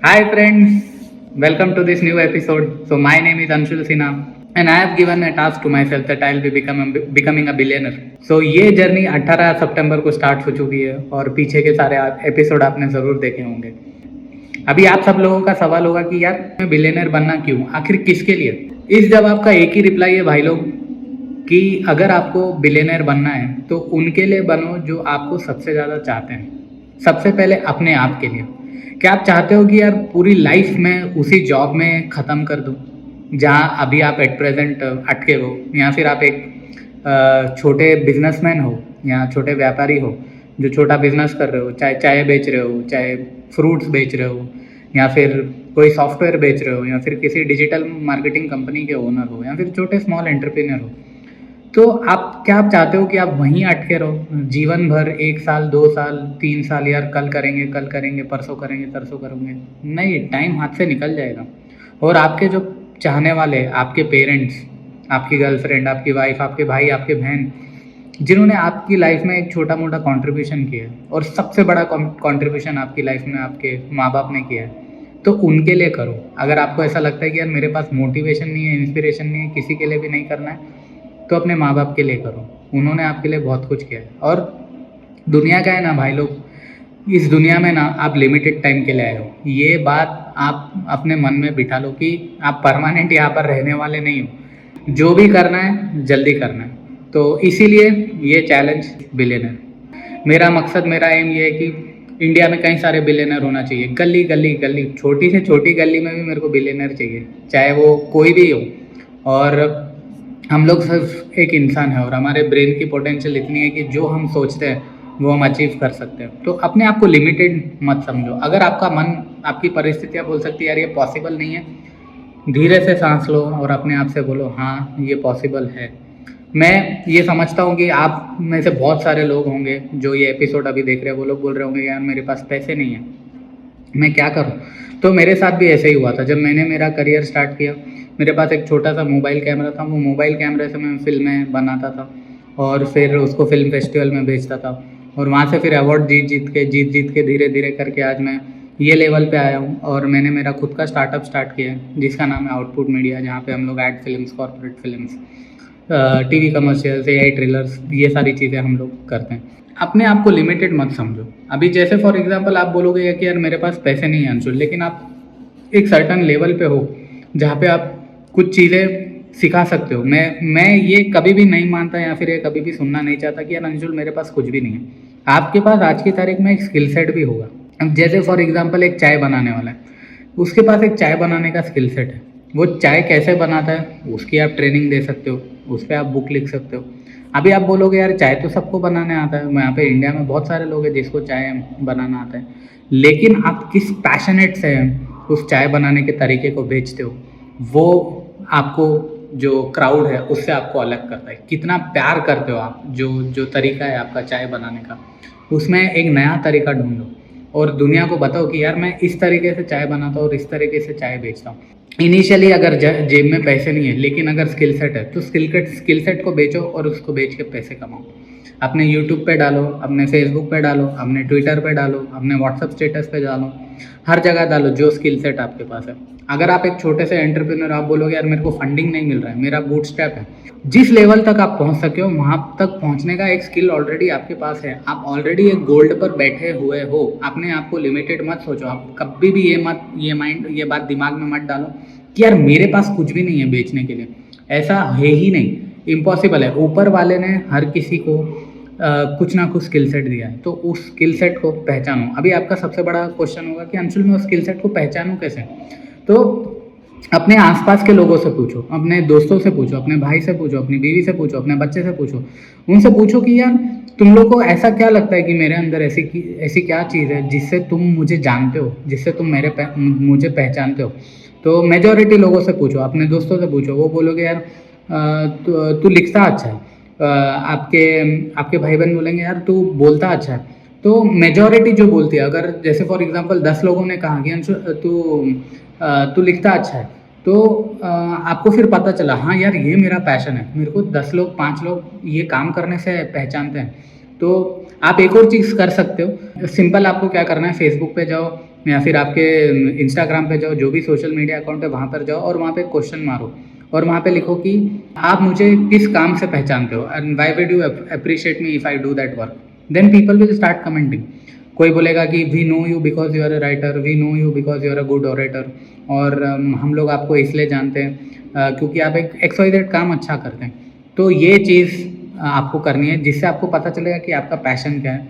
Hi friends, welcome to this new episode. So my name is Anshul Sinha and I have given a task to myself that I'll be becoming a billionaire. So ये journey 18 सितंबर को start हो चुकी है और पीछे के सारे episode आपने ज़रूर देखे होंगे। अभी आप सब लोगों का सवाल होगा कि यार मैं बिलियनर बनना क्यों, आखिर किसके लिए। इस जवाब का एक ही रिप्लाई है भाई लोग कि अगर आपको बिलियनर बनना है तो उनके लिए बनो जो आपको सबसे ज़्यादा चाहते हैं। सबसे पहले अपने आप के लिए। क्या आप चाहते हो कि यार पूरी लाइफ में उसी जॉब में ख़त्म कर दूँ जहाँ अभी आप एट प्रेजेंट अटके हो, या फिर आप एक छोटे बिजनेसमैन हो या छोटे व्यापारी हो जो छोटा बिजनेस कर रहे हो, चाहे चाय बेच रहे हो, चाहे फ्रूट्स बेच रहे हो, या फिर कोई सॉफ्टवेयर बेच रहे हो, या फिर किसी डिजिटल मार्केटिंग कंपनी के ओनर हो, या फिर छोटे स्मॉल एंटरप्रेन्योर हो। तो आप चाहते हो कि आप वहीं अटके रहो जीवन भर, 1 साल, 2 साल, 3 साल, यार कल करेंगे, परसों करेंगे, तरसों करेंगे। नहीं, टाइम हाथ से निकल जाएगा और आपके जो चाहने वाले, आपके पेरेंट्स, आपकी गर्लफ्रेंड, आपकी वाइफ, आपके भाई, आपके बहन, जिन्होंने आपकी लाइफ में एक छोटा मोटा कंट्रीब्यूशन किया है और सबसे बड़ा कंट्रीब्यूशन आपकी लाइफ में आपके माँ बाप ने किया है, तो उनके लिए करो। अगर आपको ऐसा लगता है कि यार मेरे पास मोटिवेशन नहीं है, इंस्पिरेशन नहीं है, किसी के लिए भी नहीं करना है, तो अपने माँ बाप के लिए करो। उन्होंने आपके लिए बहुत कुछ किया है। और दुनिया का है ना भाई लोग, इस दुनिया में ना आप लिमिटेड टाइम के लिए आए हो। ये बात आप अपने मन में बिठा लो कि आप परमानेंट यहाँ पर रहने वाले नहीं हो। जो भी करना है जल्दी करना है। तो इसीलिए ये चैलेंज बिलियनर। मेरा मकसद, मेरा एम ये है कि इंडिया में कई सारे बिलियनर होना चाहिए। गली गली गली, छोटी से छोटी गली में भी मेरे को बिलियनर चाहिए, चाहे वो कोई भी हो। और हम लोग सिर्फ एक इंसान है और हमारे ब्रेन की पोटेंशियल इतनी है कि जो हम सोचते हैं वो हम अचीव कर सकते हैं। तो अपने आप को लिमिटेड मत समझो। अगर आपका मन, आपकी परिस्थितियाँ बोल सकती है यार ये पॉसिबल नहीं है, धीरे से सांस लो और अपने आप से बोलो हाँ ये पॉसिबल है। मैं ये समझता हूँ कि आप में से बहुत सारे लोग होंगे जो ये एपिसोड अभी देख रहे हैं, वो लोग बोल रहे होंगे यार मेरे पास पैसे नहीं है, मैं क्या करूँ। तो मेरे साथ भी ऐसे ही हुआ था। जब मैंने मेरा करियर स्टार्ट किया, मेरे पास एक छोटा सा मोबाइल कैमरा था। वो मोबाइल कैमरे से मैं फ़िल्में बनाता था और फिर उसको फिल्म फेस्टिवल में बेचता था और वहाँ से फिर अवार्ड जीत के धीरे धीरे करके आज मैं ये लेवल पे आया हूँ। और मैंने मेरा खुद का स्टार्टअप स्टार्ट किया है जिसका नाम है आउटपुट मीडिया, जहाँ पे हम लोग ad films, corporate films, TV commercials, AI trailers, ये सारी चीज़ें हम लोग करते हैं। अपने आप को लिमिटेड मत समझो। अभी जैसे फॉर एग्जांपल आप बोलोगे कि यार मेरे पास पैसे नहीं है अंशुल, लेकिन आप एक सर्टन लेवल पे हो जहाँ पे आप कुछ चीज़ें सिखा सकते हो। मैं ये कभी भी नहीं मानता या फिर ये कभी भी सुनना नहीं चाहता कि यार अंशुल मेरे पास कुछ भी नहीं है। आपके पास आज की तारीख में एक स्किल सेट भी होगा। अब जैसे फॉर एग्जांपल एक चाय बनाने वाला है, उसके पास एक चाय बनाने का स्किल सेट है। वो चाय कैसे बनाता है उसकी आप ट्रेनिंग दे सकते हो, उस पर आप बुक लिख सकते हो। अभी आप बोलोगे यार चाय तो सबको बनाने आता है, यहाँ पे इंडिया में बहुत सारे लोग हैं जिसको चाय बनाना आता है, लेकिन आप किस पैशनेट से उस चाय बनाने के तरीके को बेचते हो, वो आपको जो क्राउड है उससे आपको अलग करता है। कितना प्यार करते हो आप, जो जो तरीका है आपका चाय बनाने का, उसमें एक नया तरीका ढूंढो और दुनिया को बताओ कि यार मैं इस तरीके से चाय बनाता हूँ और इस तरीके से चाय बेचता हूँ। इनिशियली अगर जेब में पैसे नहीं है लेकिन अगर स्किल सेट है तो स्किल सेट को बेचो और उसको बेच के पैसे कमाओ। अपने यूट्यूब पे डालो, अपने फेसबुक पे डालो, अपने ट्विटर पे डालो, अपने व्हाट्सअप स्टेटस पे डालो, हर जगह डालो जो स्किल सेट आपके पास है। अगर आप एक छोटे से एंटरप्रेन्योर, आप बोलोगे यार मेरे को फंडिंग नहीं मिल रहा है, मेरा बूटस्ट्रैप है, जिस लेवल तक आप पहुंच सके हो वहां तक पहुंचने का एक स्किल ऑलरेडी आपके पास है। आप ऑलरेडी एक गोल्ड पर बैठे हुए हो। अपने आप को लिमिटेड मत सोचो। आप कभी भी ये बात दिमाग में मत डालो कि यार मेरे पास कुछ भी नहीं है बेचने के लिए। ऐसा है ही नहीं, इम्पॉसिबल है। ऊपर वाले ने हर किसी को कुछ ना कुछ स्किल सेट दिया है, तो उस स्किल सेट को पहचानो। अभी आपका सबसे बड़ा क्वेश्चन होगा कि अंशुल मैं उस स्किल सेट को पहचानूं कैसे। तो अपने आसपास के लोगों से पूछो, अपने दोस्तों से पूछो, अपने भाई से पूछो, अपनी बीवी से पूछो, अपने बच्चे से पूछो। उनसे पूछो कि यार तुम लोग को ऐसा क्या लगता है कि मेरे अंदर ऐसी क्या चीज़ है जिससे तुम मुझे जानते हो, जिससे तुम मुझे पहचानते हो। तो मेजॉरिटी लोगों से पूछो, अपने दोस्तों से पूछो। वो बोलोगे यार तू लिखता अच्छा है। आपके आपके भाई बहन बोलेंगे यार तू बोलता अच्छा है। तो मेजॉरिटी जो बोलती है, अगर जैसे फॉर एग्जांपल 10 लोगों ने कहा कि अंशुल तू लिखता अच्छा है, तो आपको फिर पता चला हाँ यार ये मेरा पैशन है, मेरे को 10 लोग 5 लोग ये काम करने से पहचानते हैं। तो आप एक और चीज़ कर सकते हो, सिंपल आपको क्या करना है, फेसबुक पे जाओ या फिर आपके इंस्टाग्राम पे जाओ, जो भी सोशल मीडिया अकाउंट है वहाँ पर जाओ और वहाँ पे क्वेश्चन मारो और वहाँ पे लिखो कि आप मुझे किस काम से पहचानते हो and why would you appreciate me if I do that work. Then people will start commenting. कोई बोलेगा कि we know you because you are a writer, we know you because you are a good orator, और हम लोग आपको इसलिए जानते हैं क्योंकि आप एक XYZ काम अच्छा करते हैं। तो ये चीज़ आपको करनी है जिससे आपको पता चलेगा कि आपका पैशन क्या है,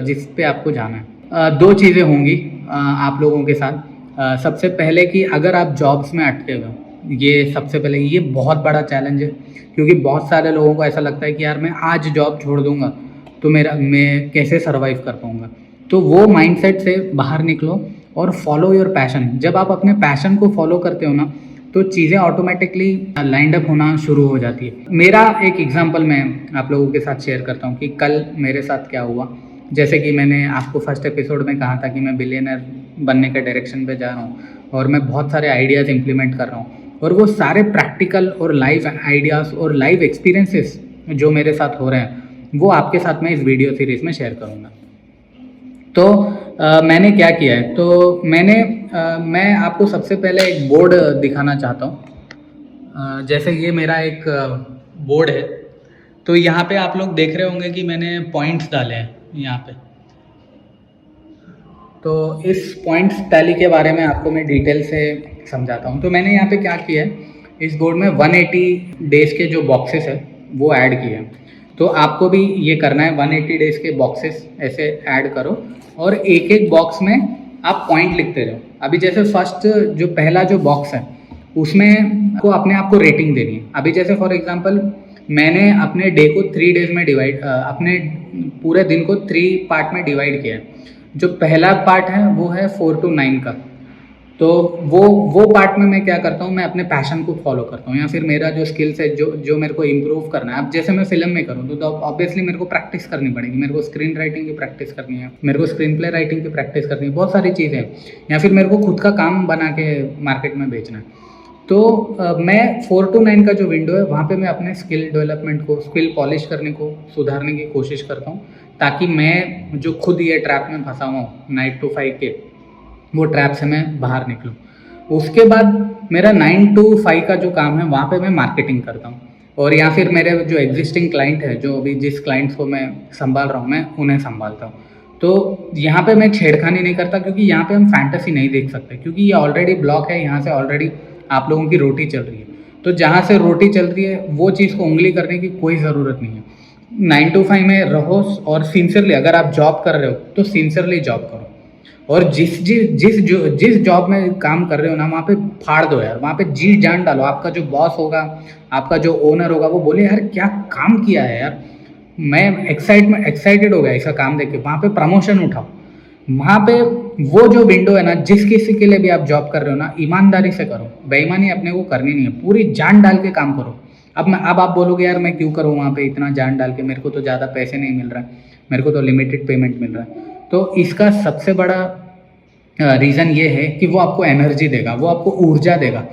जिस पे आपको जाना है। दो चीज़ें होंगी आप लोगों के साथ। सबसे पहले कि अगर आप जॉब्स में अटके हुए हो, ये सबसे पहले ये बहुत बड़ा चैलेंज है, क्योंकि बहुत सारे लोगों को ऐसा लगता है कि यार मैं आज जॉब छोड़ दूंगा तो मैं कैसे सर्वाइव कर पाऊंगा। तो वो माइंडसेट से बाहर निकलो और फॉलो योर पैशन। जब आप अपने पैशन को फॉलो करते हो ना, तो चीज़ें ऑटोमेटिकली लाइंड अप होना शुरू हो जाती है। मेरा एक एग्जांपल मैं आप लोगों के साथ शेयर करता हूँ कि कल मेरे साथ क्या हुआ। जैसे कि मैंने आपको फर्स्ट एपिसोड में कहा था कि मैं बिलियनर बनने के डायरेक्शन पे जा रहा हूँ और मैं बहुत सारे आइडियाज़ इंप्लीमेंट कर रहा हूँ, और वो सारे प्रैक्टिकल और लाइव आइडियाज़ और लाइव एक्सपीरियंसेस जो मेरे साथ हो रहे हैं वो आपके साथ मैं इस वीडियो सीरीज़ में शेयर करूँगा। तो मैंने क्या किया है, तो मैं आपको सबसे पहले एक बोर्ड दिखाना चाहता हूँ। जैसे ये मेरा एक बोर्ड है, तो यहाँ पे आप लोग देख रहे होंगे कि मैंने पॉइंट्स डाले हैं यहाँ पे। तो इस पॉइंट्स टैली के बारे में आपको मैं डिटेल से समझाता हूँ। तो मैंने यहाँ पे क्या किया है, इस बोर्ड में 180 डेज़ के जो बॉक्सेस है वो ऐड किए हैं। तो आपको भी ये करना है, 180 डेज़ के बॉक्सेस ऐसे ऐड करो और एक एक बॉक्स में आप पॉइंट लिखते रहो। अभी जैसे फर्स्ट जो पहला जो बॉक्स है उसमें आपको अपने आप को रेटिंग देनी है। अभी जैसे फॉर एग्जांपल मैंने अपने डे को 3 डेज में अपने पूरे दिन को 3 पार्ट में डिवाइड किया है। जो पहला पार्ट है वो है 4 to 9 का। तो वो पार्ट में मैं क्या करता हूँ, मैं अपने पैशन को फॉलो करता हूँ या फिर मेरा जो स्किल्स है जो मेरे को इम्प्रूव करना है। अब जैसे मैं फिल्म में करूँ तो ऑब्वियसली मेरे को प्रैक्टिस करनी पड़ेगी, मेरे को स्क्रीन राइटिंग की प्रैक्टिस करनी है, मेरे को स्क्रीन प्ले राइटिंग की प्रैक्टिस करनी है, बहुत सारी चीज़ें हैं, या फिर मेरे को खुद का काम बना के मार्केट में बेचना है। तो मैं 4 to 9 का जो विंडो है वहाँ पे मैं अपने स्किल डेवलपमेंट को, स्किल पॉलिश करने को, सुधारने की कोशिश करता हूँ, ताकि मैं जो खुद ये ट्रैप में फंसा हुआ हूँ 9 to 5 के, वो ट्रैप से मैं बाहर निकलूँ। उसके बाद मेरा 9 to 5 का जो काम है वहाँ पे मैं मार्केटिंग करता हूँ, और या फिर मेरे जो एग्जिस्टिंग क्लाइंट है, जो अभी जिस क्लाइंट्स को मैं संभाल रहा हूँ मैं उन्हें संभालता हूँ। तो यहाँ पे मैं छेड़खानी नहीं करता, क्योंकि यहाँ पे हम फैंटेसी नहीं देख सकते, क्योंकि ये ऑलरेडी ब्लॉक है, यहाँ से ऑलरेडी आप लोगों की रोटी चल रही है। तो जहाँ से रोटी चल रही है वो चीज़ को उंगली करने की कोई ज़रूरत नहीं है। 9 to 5 में रहो और सिंसियरली, अगर आप जॉब कर रहे हो तो सिंसियरली जॉब करो, और जिस जॉब में काम कर रहे हो ना वहाँ पे फाड़ दो यार, वहाँ पे जी जान डालो। आपका जो बॉस होगा, आपका जो ओनर होगा, वो बोले यार क्या काम किया है यार, मैं एक्साइटेड हो गया इसका काम देख के, वहाँ पे प्रमोशन उठाओ। वहाँ पे वो जो विंडो है ना, जिस किसी के लिए भी आप जॉब कर रहे हो ना, ईमानदारी से करो, बेईमानी अपने को करनी नहीं है, पूरी जान डाल के काम करो। अब आप बोलोगे यार मैं क्यों करूँ वहाँ पे इतना जान डाल के, मेरे को तो ज़्यादा पैसे नहीं मिल रहा है, मेरे को तो लिमिटेड पेमेंट मिल रहा है। तो इसका सबसे बड़ा रीज़न ये है कि वो आपको एनर्जी देगा, वो आपको ऊर्जा देगा।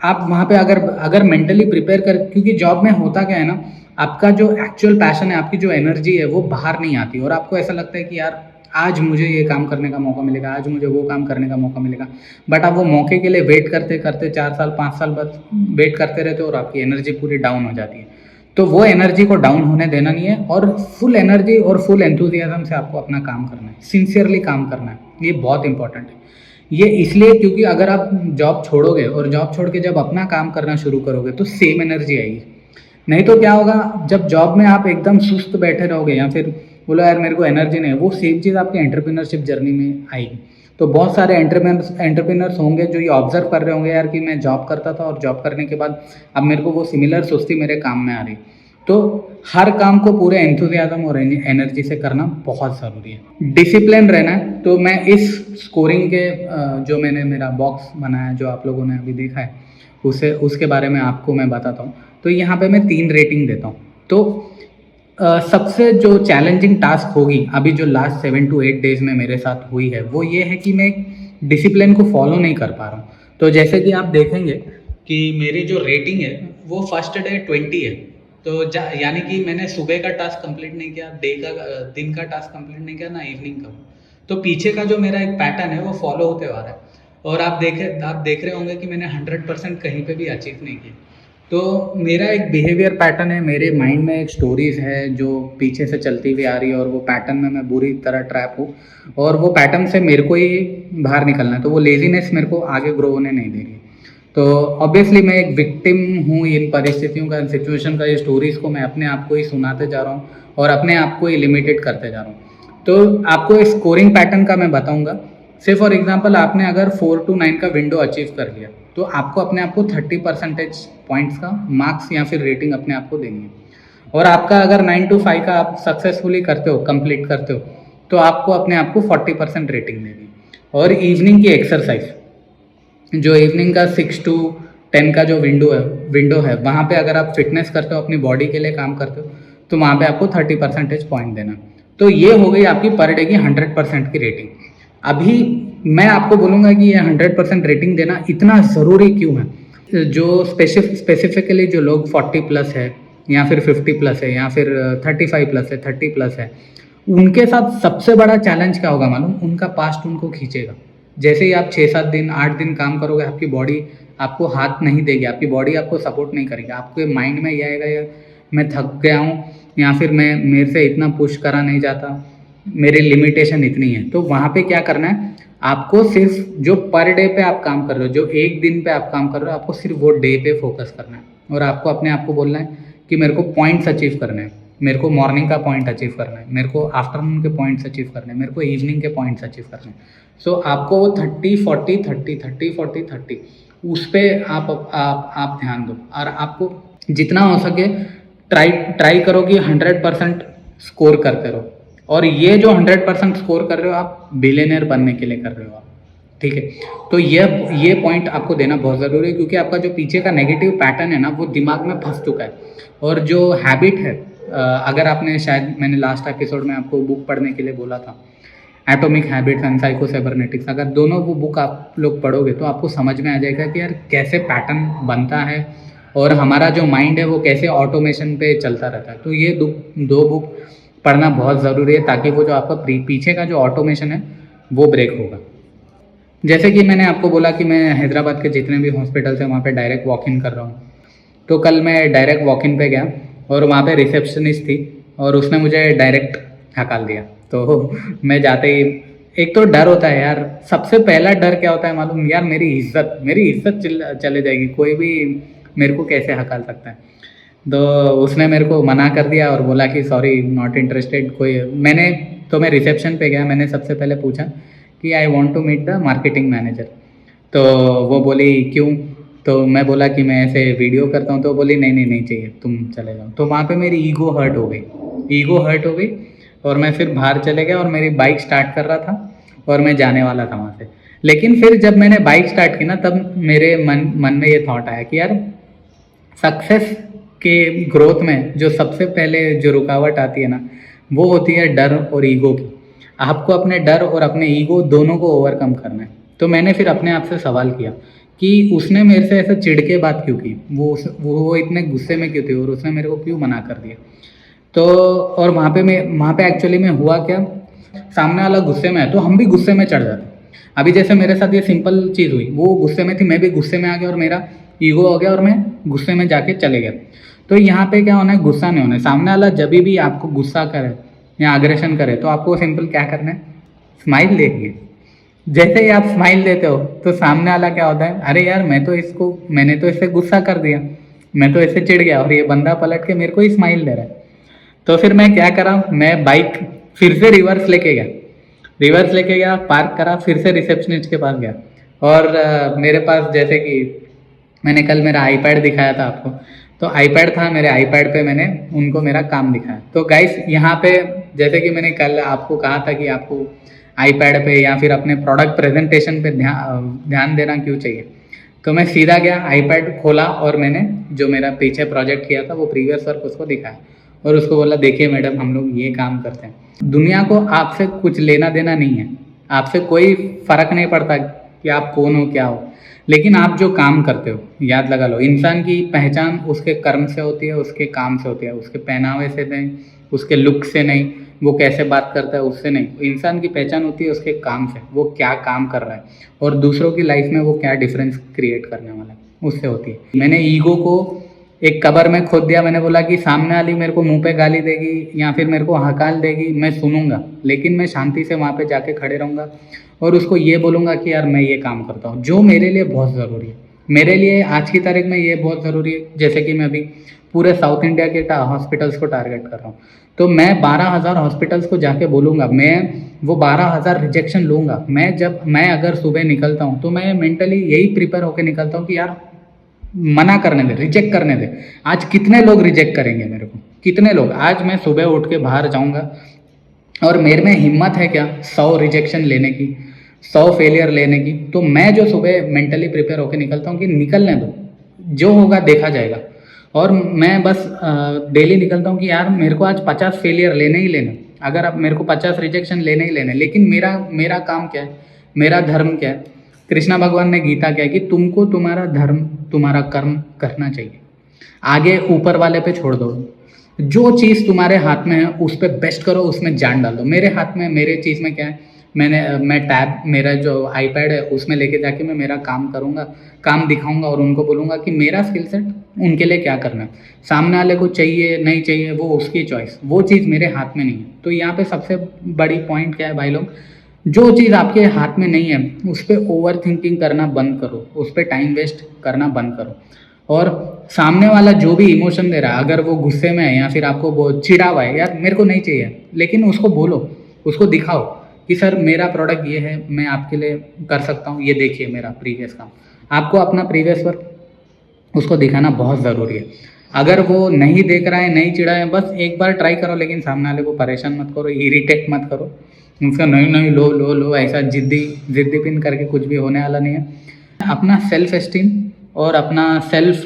आप वहाँ पे अगर मेंटली प्रिपेयर कर, क्योंकि जॉब में होता क्या है ना, आपका जो एक्चुअल पैशन है, आपकी जो एनर्जी है वो बाहर नहीं आती, और आपको ऐसा लगता है कि यार आज मुझे ये काम करने का मौका मिलेगा, आज मुझे वो काम करने का मौका मिलेगा। बट आप वो मौके के लिए वेट करते करते 4 साल 5 साल बाद वेट करते रहते हो और आपकी एनर्जी पूरी डाउन हो जाती है। तो वो एनर्जी को डाउन होने देना नहीं है, और फुल एनर्जी और फुल एंथुजियाज्म से आपको अपना काम करना है, सिंसियरली काम करना है। ये बहुत इंपॉर्टेंट है। ये इसलिए क्योंकि अगर आप जॉब छोड़ोगे और जॉब छोड़ के जब अपना काम करना शुरू करोगे तो सेम एनर्जी आएगी। नहीं तो क्या होगा, जब जॉब में आप एकदम सुस्त बैठे रहोगे या फिर बोलो यार मेरे को एनर्जी नहीं है, वो सेम चीज़ आपकी एंटरप्रेन्योरशिप जर्नी में आएगी। तो बहुत सारे एंटरप्रेन्योर्स होंगे जो ये ऑब्जर्व कर रहे होंगे यार कि मैं जॉब करता था और जॉब करने के बाद अब मेरे को वो सिमिलर सुस्ती मेरे काम में आ रही। तो हर काम को पूरे एंथुजियाज्म और एनर्जी से करना बहुत ज़रूरी है, डिसिप्लिन रहना है। तो मैं इस स्कोरिंग के जो मैंने मेरा बॉक्स बनाया जो आप लोगों ने अभी देखा है उसके बारे में आपको मैं बताता हूँ। तो यहाँ पे मैं 3 रेटिंग देता हूँ। तो सबसे जो चैलेंजिंग टास्क होगी अभी जो लास्ट 7 to 8 डेज़ में मेरे साथ हुई है वो ये है कि मैं डिसिप्लिन को फॉलो नहीं कर पा रहा हूँ। तो जैसे कि आप देखेंगे कि मेरी जो रेटिंग है वो फर्स्ट डे 20 है, यानी कि मैंने सुबह का टास्क कंप्लीट नहीं किया, दिन का टास्क कंप्लीट नहीं किया, ना इवनिंग का। तो पीछे का जो मेरा एक पैटर्न है वो फॉलो होते आ रहा है। और आप देख रहे होंगे कि मैंने 100% कहीं पे भी अचीव नहीं की। तो मेरा एक बिहेवियर पैटर्न है, मेरे माइंड में एक स्टोरीज है जो पीछे से चलती हुई आ रही है, और वो पैटर्न में मैं बुरी तरह ट्रैप हूँ, और वो पैटर्न से मेरे को ही बाहर निकलना है। तो वो लेजीनेस मेरे को आगे ग्रो होने नहीं दे रही। तो ऑब्वियसली मैं एक विक्टिम हूँ इन परिस्थितियों का, सिचुएशन का। ये स्टोरीज को मैं अपने आप को ही सुनाते जा रहा हूँ और अपने आप को ही लिमिटेड करते जा रहा हूँ। तो आपको स्कोरिंग पैटर्न का मैं बताऊंगा। से फॉर एग्जांपल आपने अगर 4 to 9 का विंडो अचीव कर लिया, तो आपको अपने आप को 30% पॉइंट्स का मार्क्स या फिर रेटिंग अपने आप को देनी है। और आपका अगर 9 to 5 का आप सक्सेसफुली करते हो, कंप्लीट करते हो, तो आपको अपने आप को 40% रेटिंग देनी है। और इवनिंग की एक्सरसाइज, जो इवनिंग का 6 to 10 का जो विंडो है वहाँ पे अगर आप फिटनेस करते हो, अपनी बॉडी के लिए काम करते हो, तो वहाँ पे आपको 30% पॉइंट देना। तो ये हो गई आपकी पर डे की 100% की रेटिंग। अभी मैं आपको बोलूँगा कि ये 100% रेटिंग देना इतना ज़रूरी क्यों है। जो स्पेसिफिकली जो लोग 40+ है, या फिर 50+ है, या फिर 35+ है, 30+ है, उनके साथ सबसे बड़ा चैलेंज क्या होगा मालूम? उनका पास्ट उनको खींचेगा। जैसे ही आप 6-7 दिन 8 दिन काम करोगे, आपकी बॉडी आपको हाथ नहीं देगी, आपकी बॉडी आपको सपोर्ट नहीं करेगी। आपके माइंड में ये आएगा, यार मैं थक गया हूँ, या फिर मेरे से इतना पुश करा नहीं जाता, मेरी लिमिटेशन इतनी है। तो वहाँ पे क्या करना है, आपको सिर्फ जो पर डे पे आप काम कर रहे हो, जो एक दिन पे आप काम कर रहे हो, आपको सिर्फ वो डे पे फोकस करना है। और आपको अपने आप को बोलना है कि मेरे को पॉइंट्स अचीव करने हैं, मेरे को मॉर्निंग का पॉइंट अचीव करना है, मेरे को आफ्टरनून के पॉइंट्स अचीव करने हैं, मेरे को इवनिंग के पॉइंट्स अचीव करने हैं। सो आपको वो 30-40-30 उस पर आप ध्यान दो, और आपको जितना हो सके ट्राई करो कि 100% स्कोर करते रहो। और ये जो 100% स्कोर कर रहे हो आप बिलियनर बनने के लिए कर रहे हो आप, ठीक है। तो ये पॉइंट आपको देना बहुत ज़रूरी है, क्योंकि आपका जो पीछे का नेगेटिव पैटर्न है ना, वो दिमाग में फंस चुका है। और जो हैबिट है, अगर आपने शायद मैंने लास्ट एपिसोड में आपको बुक पढ़ने के लिए बोला था, atomic habits and psycho cybernetics, अगर दोनों वो बुक आप लोग पढ़ोगे तो आपको समझ में आ जाएगा कि यार कैसे पैटर्न बनता है और हमारा जो माइंड है वो कैसे ऑटोमेशन पे चलता रहता है। तो ये दो बुक पढ़ना बहुत ज़रूरी है, ताकि वो जो आपका पीछे का जो ऑटोमेशन है वो ब्रेक होगा। जैसे कि मैंने आपको बोला कि मैं हैदराबाद के जितने भी हॉस्पिटल्स हैं वहाँ पे डायरेक्ट वॉक इन कर रहा हूँ। तो कल मैं डायरेक्ट वॉक इन पे गया और वहाँ पे रिसेप्शनिस्ट थी और उसने मुझे डायरेक्ट हकाल दिया। तो मैं जाते ही, एक तो डर होता है यार, सबसे पहला डर क्या होता है मालूम? यार मेरी इज्जत चले जाएगी, कोई भी मेरे को कैसे हकाल सकता है। तो उसने मेरे को मना कर दिया और बोला कि सॉरी नॉट इंटरेस्टेड। मैं रिसेप्शन पे गया, मैंने सबसे पहले पूछा कि I want to meet the marketing manager. तो वो बोली क्यों? तो मैं बोला कि मैं ऐसे वीडियो करता हूँ। तो बोली नहीं चाहिए, तुम चले जाओ। तो वहाँ पे मेरी ईगो हर्ट हो गई और मैं फिर बाहर चले गया और मेरी बाइक स्टार्ट कर रहा था और मैं जाने वाला था वहाँ से। लेकिन फिर जब मैंने बाइक स्टार्ट की ना, तब मेरे मन में ये थॉट आया कि यार सक्सेस के ग्रोथ में जो सबसे पहले जो रुकावट आती है ना, वो होती है डर और ईगो की। आपको अपने डर और अपने ईगो दोनों को ओवरकम करना है। तो मैंने फिर अपने आप से सवाल किया कि उसने मेरे से ऐसे चिढ़ के बात क्यों की, वो इतने गुस्से में क्यों थी और उसने मेरे को क्यों मना कर दिया। तो और वहाँ पे एक्चुअली में हुआ क्या, सामने वाला गुस्से में है तो हम भी गुस्से में चढ़ जाते। अभी जैसे मेरे साथ ये सिंपल चीज़ हुई, वो गुस्से में थी, मैं भी गुस्से में आ गया और मेरा ईगो हो गया और मैं गुस्से में जाके चले गया। तो यहाँ पे क्या होना है, गुस्सा नहीं होना है। सामने वाला जब भी आपको गुस्सा करे या अग्रेशन करे तो आपको सिंपल क्या करना है, स्माइल देखिए। जैसे ही आप स्माइल देते हो तो सामने वाला क्या होता है, अरे यार मैंने तो इससे गुस्सा कर दिया, मैं तो इससे चिढ़ गया और ये बंदा पलट के मेरे को ही स्माइल दे रहा है। तो फिर मैं क्या करा, मैं बाइक फिर से रिवर्स लेके गया, पार्क करा, फिर से रिसेप्शनिस्ट के पास गया। और मेरे पास, जैसे कि मैंने कल मेरा आईपैड दिखाया था आपको, तो आईपैड था, मेरे आईपैड पे मैंने उनको मेरा काम दिखाया। तो गाइस यहाँ पे, जैसे कि मैंने कल आपको कहा था कि आपको आईपैड पे या फिर अपने प्रोडक्ट प्रेजेंटेशन पे ध्यान देना क्यों चाहिए, तो मैं सीधा गया, आईपैड खोला और मैंने जो मेरा पीछे प्रोजेक्ट किया था वो प्रीवियस वर्क उसको दिखाया और उसको बोला देखिए मैडम, हम लोग ये काम करते हैं। दुनिया को आपसे कुछ लेना देना नहीं है, आपसे कोई फर्क नहीं पड़ता कि आप कौन हो क्या हो, लेकिन आप जो काम करते हो याद लगा लो। इंसान की पहचान उसके कर्म से होती है, उसके काम से होती है, उसके पहनावे से नहीं, उसके लुक से नहीं, वो कैसे बात करता है उससे नहीं। इंसान की पहचान होती है उसके काम से, वो क्या काम कर रहा है और दूसरों की लाइफ में वो क्या डिफरेंस क्रिएट करने वाला है, उससे होती है। मैंने ईगो को एक कबर में खोद दिया। मैंने बोला कि सामने वाली मेरे को मुंह पे गाली देगी या फिर मेरे को हकाल देगी, मैं सुनूंगा, लेकिन मैं शांति से वहाँ पे जाके खड़े रहूँगा और उसको ये बोलूँगा कि यार मैं ये काम करता हूँ जो मेरे लिए बहुत ज़रूरी है। मेरे लिए आज की तारीख में ये बहुत ज़रूरी है। जैसे कि मैं अभी पूरे साउथ इंडिया के हॉस्पिटल्स को टारगेट कर रहा हूँ, तो मैं 12,000 हॉस्पिटल्स को जाके बोलूँगा, मैं वो 12,000 रिजेक्शन लूँगा। मैं अगर सुबह निकलता हूँ तो मैं मेंटली यही प्रिपेयर होकर निकलता हूँ कि यार मना करने दे, रिजेक्ट करने दे। आज कितने लोग रिजेक्ट करेंगे मेरे को, कितने लोग। आज मैं सुबह उठ के बाहर जाऊंगा और मेरे में हिम्मत है क्या 100 रिजेक्शन लेने की, 100 फेलियर लेने की। तो मैं जो सुबह मेंटली प्रिपेयर होकर निकलता हूँ कि निकलने दो, जो होगा देखा जाएगा। और मैं बस डेली निकलता हूँ कि यार मेरे को आज 50 फेलियर लेने ही लेने, अगर अब मेरे को 50 रिजेक्शन लेने ही लेने। लेकिन मेरा काम क्या है, मेरा धर्म क्या है। कृष्णा भगवान ने गीता क्या है कि तुमको तुम्हारा धर्म, तुम्हारा कर्म करना चाहिए, आगे ऊपर वाले पे छोड़ दो। जो चीज़ तुम्हारे हाथ में है उस पर बेस्ट करो, उसमें जान डाल दो। मेरे हाथ में, मेरे चीज़ में क्या है, मैं टैब, मेरा जो आईपैड है उसमें लेके जाके मैं मेरा काम करूँगा, काम दिखाऊंगा और उनको बोलूँगा कि मेरा स्किल सेट उनके लिए क्या करना है। सामने वाले को चाहिए नहीं चाहिए वो उसकी चॉइस, वो चीज़ मेरे हाथ में नहीं है। तो यहाँ पे सबसे बड़ी पॉइंट क्या है भाई लोग, जो चीज़ आपके हाथ में नहीं है उस पर ओवर थिंकिंग करना बंद करो, उस पर टाइम वेस्ट करना बंद करो। और सामने वाला जो भी इमोशन दे रहा है, अगर वो गुस्से में है या फिर आपको बहुत चिढ़ा हुआ है, यार मेरे को नहीं चाहिए, लेकिन उसको बोलो, उसको दिखाओ कि सर मेरा प्रोडक्ट ये है, मैं आपके लिए कर सकता हूँ, ये देखिए मेरा प्रीवियस काम। आपको अपना प्रीवियस वर्क उसको दिखाना बहुत ज़रूरी है। अगर वो नहीं देख रहा है, नहीं चिढ़ा है, बस एक बार ट्राई करो, लेकिन सामने वाले को परेशान मत करो, इरिटेट मत करो। उसका नहीं नहीं लो लो लो ऐसा जिद्दी पिन करके कुछ भी होने वाला नहीं है। अपना सेल्फ एस्टीम और अपना सेल्फ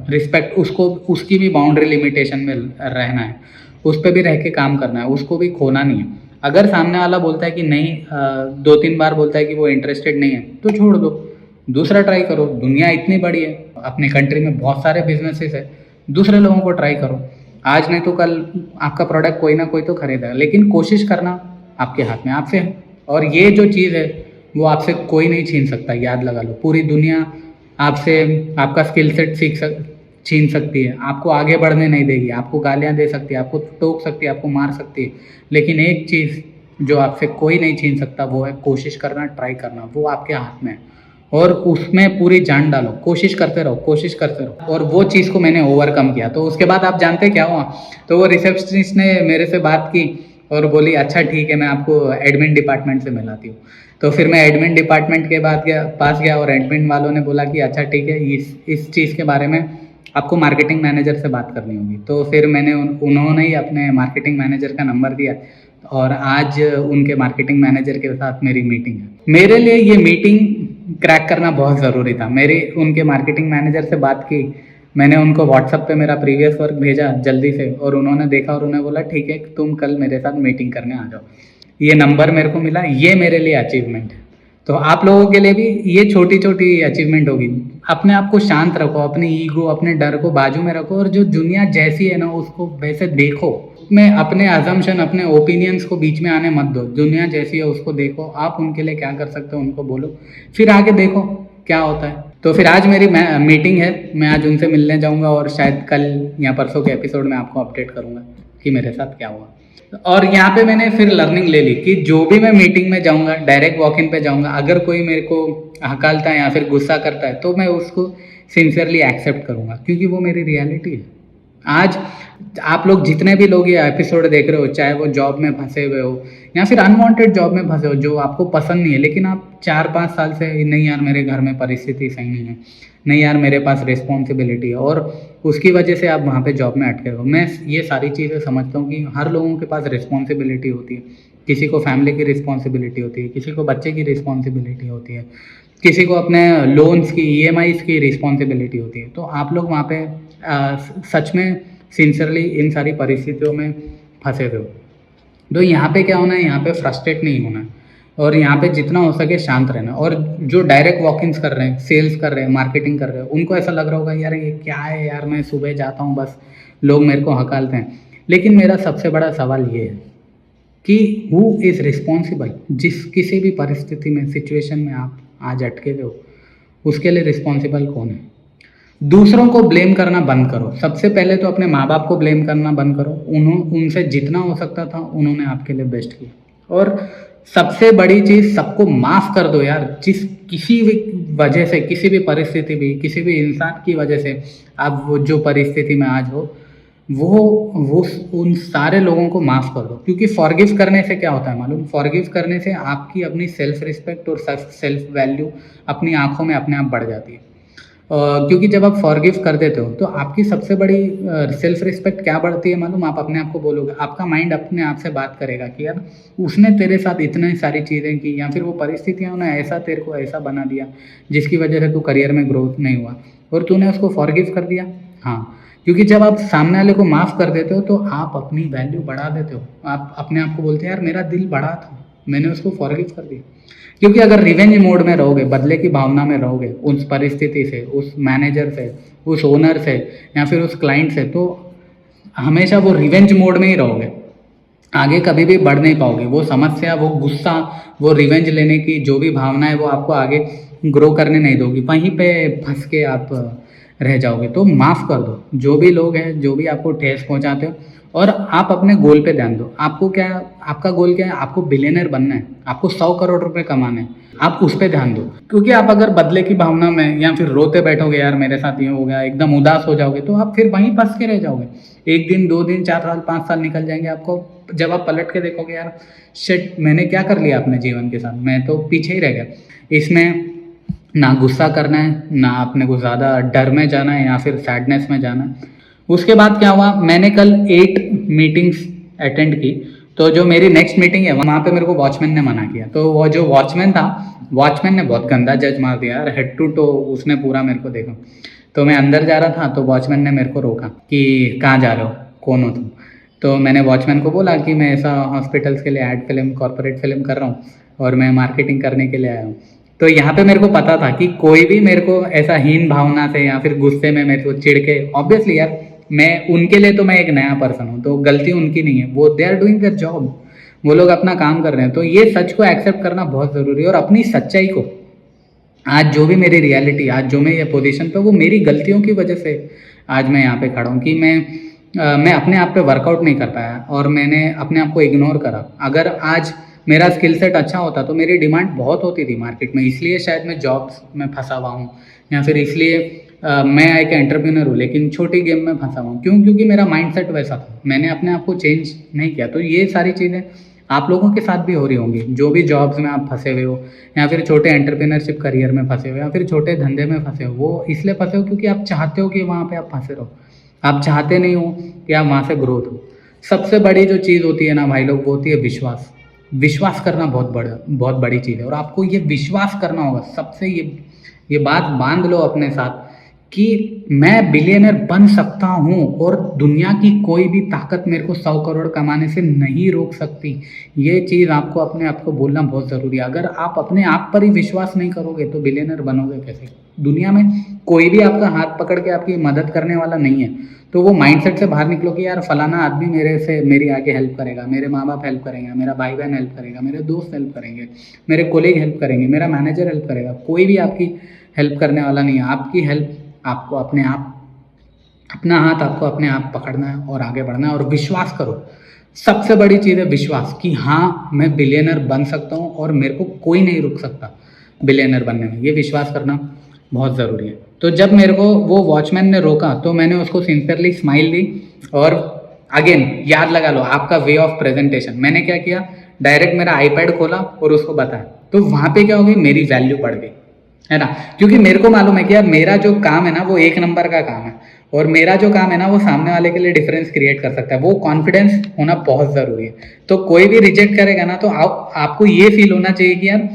रिस्पेक्ट, उसकी भी बाउंड्री लिमिटेशन में रहना है, उस पर भी रह के काम करना है, उसको भी खोना नहीं है। अगर सामने वाला बोलता है कि नहीं, 2-3 बार बोलता है कि वो इंटरेस्टेड नहीं है, तो छोड़ दो, दूसरा ट्राई करो। दुनिया इतनी बड़ी है, अपने कंट्री में बहुत सारे बिजनेसेस है, दूसरे लोगों को ट्राई करो। आज नहीं तो कल आपका प्रोडक्ट कोई ना कोई तो खरीदेगा, लेकिन कोशिश करना आपके हाथ में, आपसे है। और ये जो चीज़ है वो आपसे कोई नहीं छीन सकता, याद लगा लो। पूरी दुनिया आपसे आपका स्किल सेट छीन सकती है, आपको आगे बढ़ने नहीं देगी, आपको गालियाँ दे सकती है, आपको टोक सकती है, आपको मार सकती है, लेकिन एक चीज़ जो आपसे कोई नहीं छीन सकता वो है कोशिश करना, ट्राई करना। वो आपके हाथ में है और उसमें पूरी जान डालो, कोशिश करते रहो, कोशिश करते रहो। और वो चीज़ को मैंने ओवरकम किया। तो उसके बाद आप जानते क्या हुआ, तो वो रिसेप्शनिस्ट ने मेरे से बात की और बोली अच्छा ठीक है, मैं आपको एडमिन डिपार्टमेंट से मिलाती हूँ। तो फिर मैं एडमिन डिपार्टमेंट के पास गया और एडमिन वालों ने बोला कि अच्छा ठीक है, इस चीज़ के बारे में आपको मार्केटिंग मैनेजर से बात करनी होगी। तो फिर मैंने उन्होंने ही अपने मार्केटिंग मैनेजर का नंबर दिया और आज उनके मार्केटिंग मैनेजर के साथ मेरी मीटिंग है। मेरे लिए ये मीटिंग क्रैक करना बहुत ज़रूरी था। मेरी उनके मार्केटिंग मैनेजर से बात की, मैंने उनको व्हाट्सएप पे मेरा प्रीवियस वर्क भेजा जल्दी से, और उन्होंने देखा और उन्हें बोला ठीक है तुम कल मेरे साथ मीटिंग करने आ जाओ। ये नंबर मेरे को मिला, ये मेरे लिए अचीवमेंट है। तो आप लोगों के लिए भी ये छोटी छोटी अचीवमेंट होगी। अपने आप को शांत रखो, अपनी ईगो, अपने डर को बाजू में रखो और जो दुनिया जैसी है ना उसको वैसे देखो। में अपने अजम्पशन, अपने ओपिनियंस को बीच में आने मत दो। दुनिया जैसी है उसको देखो, आप उनके लिए क्या कर सकते हो उनको बोलो, फिर आगे देखो क्या होता है। तो फिर आज मेरी मीटिंग है, मैं आज उनसे मिलने जाऊंगा और शायद कल या परसों के एपिसोड में आपको अपडेट करूंगा कि मेरे साथ क्या हुआ। और यहाँ पे मैंने फिर लर्निंग ले ली कि जो भी मैं मीटिंग में जाऊंगा, डायरेक्ट वॉक इन पे जाऊंगा, अगर कोई मेरे को हकालता है या फिर गुस्सा करता है तो मैं उसको सिंसियरली एक्सेप्ट करूंगा, क्योंकि वो मेरी रियलिटी है। आज आप लोग जितने भी लोग ये एपिसोड देख रहे हो, चाहे वो जॉब में फंसे हुए हो या फिर अनवांटेड जॉब में फंसे हो जो आपको पसंद नहीं है, लेकिन आप 4-5 साल से नहीं यार मेरे घर में परिस्थिति सही नहीं है, नहीं यार मेरे पास रिस्पॉन्सिबिलिटी है, और उसकी वजह से आप वहाँ पे जॉब में अटके हो। मैं ये सारी चीज़ें समझता हूँ कि हर लोगों के पास रिस्पॉन्सिबिलिटी होती है। किसी को फैमिली की रिस्पॉन्सिबिलिटी होती है, किसी को बच्चे की रिस्पॉन्सिबिलिटी होती है, किसी को अपने लोन्स की, EMIs की रिस्पॉन्सिबिलिटी होती है। तो आप लोग वहाँ पे सच में सिंसियरली इन सारी परिस्थितियों में फंसे हुए हो। तो यहाँ पे क्या होना है, यहाँ पे फ्रस्ट्रेट नहीं होना है। और यहाँ पे जितना हो सके शांत रहना। और जो डायरेक्ट वॉक इन्स कर रहे हैं, सेल्स कर रहे हैं, मार्केटिंग कर रहे हैं, उनको ऐसा लग रहा होगा यार ये क्या है यार, मैं सुबह जाता हूँ बस लोग मेरे को हकालते हैं। लेकिन मेरा सबसे बड़ा सवाल ये है कि हु इज़ रिस्पॉन्सिबल, जिस किसी भी परिस्थिति में, सिचुएशन में आप आज अटके हुए हो, उसके लिए रिस्पॉन्सिबल कौन है? दूसरों को ब्लेम करना बंद करो। सबसे पहले तो अपने माँ बाप को ब्लेम करना बंद करो। उनसे जितना हो सकता था उन्होंने आपके लिए बेस्ट किया। और सबसे बड़ी चीज़, सबको माफ़ कर दो यार। जिस किसी भी वजह से, किसी भी परिस्थिति भी, किसी भी इंसान की वजह से आप वो जो परिस्थिति में आज हो, वो उन सारे लोगों को माफ़ कर दो। क्योंकि फॉरगिव करने से क्या होता है मालूम? फॉरगिव करने से आपकी अपनी सेल्फ रिस्पेक्ट और सेल्फ वैल्यू अपनी आंखों में अपने आप बढ़ जाती है। क्योंकि जब आप फॉरगिव कर देते हो तो आपकी सबसे बड़ी सेल्फ रिस्पेक्ट क्या बढ़ती है मालूम? आप अपने आप को बोलोगे, आपका माइंड अपने आप से बात करेगा कि यार उसने तेरे साथ इतनी सारी चीज़ें की, या फिर वो परिस्थितियाँ ने ऐसा तेरे को ऐसा बना दिया जिसकी वजह से तू करियर में ग्रोथ नहीं हुआ, और तूने उसको फॉरगिव कर दिया। हाँ, क्योंकि जब आप सामने वाले को माफ़ कर देते हो तो आप अपनी वैल्यू बढ़ा देते हो। आप अपने आप को बोलते हैं यार मेरा दिल बड़ा था, मैंने उसको फॉरगिव कर दिया। क्योंकि अगर रिवेंज मोड में रहोगे, बदले की भावना में रहोगे उस परिस्थिति से, उस मैनेजर से, उस ओनर से, या फिर उस क्लाइंट से, तो हमेशा वो रिवेंज मोड में ही रहोगे। आगे कभी भी बढ़ नहीं पाओगे। वो समस्या, वो गुस्सा, वो रिवेंज लेने की जो भी भावना है वो आपको आगे ग्रो करने नहीं दोगी। वहीं पे फंस के आप रह जाओगे। तो माफ़ कर दो जो भी लोग हैं, जो भी आपको ठेस पहुंचाते हो, और आप अपने गोल पे ध्यान दो। आपको क्या, आपका गोल क्या है? आपको बिलियनर बनना है, आपको 100 करोड़ रुपए कमाने हैं, आप उस पे ध्यान दो। क्योंकि आप अगर बदले की भावना में या फिर रोते बैठोगे यार मेरे साथ ये हो गया, एकदम उदास हो जाओगे, तो आप फिर वहीं फंस के रह जाओगे। 1 दिन, 2 दिन, 4 साल, 5 साल निकल जाएंगे। आपको जब आप पलट के देखोगे यार शिट, मैंने क्या कर लिया अपने जीवन के साथ, मैं तो पीछे ही रह गया। इसमें ना गुस्सा करना है, ना अपने को ज़्यादा डर में जाना है या फिर सैडनेस में जाना है। उसके बाद क्या हुआ, मैंने कल 8 मीटिंग्स अटेंड की। तो जो मेरी नेक्स्ट मीटिंग है वहाँ पे मेरे को वॉचमैन ने मना किया। तो वो जो वॉचमैन था, वॉचमैन ने बहुत गंदा जज मार दिया यार, हेड टू टो उसने पूरा मेरे को देखा। तो मैं अंदर जा रहा था तो वॉचमैन ने मेरे को रोका कि कहाँ जा रहे हो, कौन हो तुम? तो मैंने वॉचमैन को बोला कि मैं ऐसा हॉस्पिटल्स के लिए एड फिल्म, कॉर्पोरेट फिल्म कर रहा हूँ और मैं मार्केटिंग करने के लिए आया हूँ। तो यहाँ पे मेरे को पता था कि कोई भी मेरे को ऐसा हीन भावना से या फिर गुस्से में मेरे को चिढ़ के, ऑब्वियसली यार मैं उनके लिए तो मैं एक नया पर्सन हूँ, तो गलती उनकी नहीं है, वो they are doing their job, वो लोग अपना काम कर रहे हैं। तो ये सच को एक्सेप्ट करना बहुत ज़रूरी है। और अपनी सच्चाई को, आज जो भी मेरी रियलिटी, आज जो मैं ये पोजीशन पे, वो मेरी गलतियों की वजह से आज मैं यहाँ पे खड़ा हूँ। कि मैं अपने आप पे वर्कआउट नहीं कर पाया और मैंने अपने आप को इग्नोर करा। अगर आज मेरा स्किल सेट अच्छा होता तो मेरी डिमांड बहुत होती थी मार्केट में, इसलिए शायद मैं जॉब्स में फंसा हुआ हूँ, या फिर इसलिए मैं एक एंटरप्रेन्योर हूँ लेकिन छोटी गेम में फंसा हुआ हूँ। क्यों? क्योंकि मेरा माइंडसेट वैसा था, मैंने अपने आप को चेंज नहीं किया। तो ये सारी चीज़ें आप लोगों के साथ भी हो रही होंगी, जो भी जॉब्स में आप फंसे हुए हो, या फिर छोटे एंटरप्रेन्योरशिप करियर में फंसे हो, या फिर छोटे धंधे में फंसे हो। वो इसलिए फंसे हो क्योंकि आप चाहते हो कि वहाँ पे आप फंसे रहो, आप चाहते नहीं हो कि आप वहाँ से ग्रोथ हो। सबसे बड़ी जो चीज़ होती है ना भाई लोग, वो होती है विश्वास। विश्वास करना बहुत बड़ी चीज़ है, और आपको ये विश्वास करना होगा। सबसे ये बात बांध लो अपने साथ कि मैं बिलियनर बन सकता हूँ और दुनिया की कोई भी ताकत मेरे को 100 करोड़ कमाने से नहीं रोक सकती। ये चीज़ आपको अपने आप को बोलना बहुत ज़रूरी है। अगर आप अपने आप पर ही विश्वास नहीं करोगे तो बिलियनर बनोगे कैसे? दुनिया में कोई भी आपका हाथ पकड़ के आपकी मदद करने वाला नहीं है। तो वो माइंडसेट से बाहर निकलो कि यार फलाना आदमी मेरी आगे हेल्प करेगा, मेरे माँ बाप हेल्प करेंगे, मेरा भाई बहन हेल्प करेगा, मेरे दोस्त हेल्प करेंगे, मेरे कोलीग हेल्प करेंगे, मेरा मैनेजर हेल्प करेगा। कोई भी आपकी हेल्प करने वाला नहीं है। आपकी हेल्प आपको अपने आप, अपना हाथ आपको अपने आप पकड़ना है और आगे बढ़ना है। और विश्वास करो, सबसे बड़ी चीज़ है विश्वास कि हाँ मैं बिलियनर बन सकता हूँ और मेरे को कोई नहीं रोक सकता बिलियनर बनने में। ये विश्वास करना बहुत ज़रूरी है। तो जब मेरे को वो वॉचमैन ने रोका तो मैंने उसको सिंसियरली स्माइल दी। और अगेन याद लगा लो आपका वे ऑफ प्रेजेंटेशन। मैंने क्या किया, डायरेक्ट मेरा आईपैड खोला और उसको बताया। तो वहाँ पे क्या हो गई, मेरी वैल्यू बढ़ गई, है ना। क्योंकि मेरे को मालूम है कि यार मेरा जो काम है ना वो 1 नंबर का काम है, और मेरा जो काम है ना वो सामने वाले के लिए डिफरेंस क्रिएट कर सकता है। वो कॉन्फिडेंस होना बहुत ज़रूरी है। तो कोई भी रिजेक्ट करेगा ना तो आपको ये फील होना चाहिए कि यार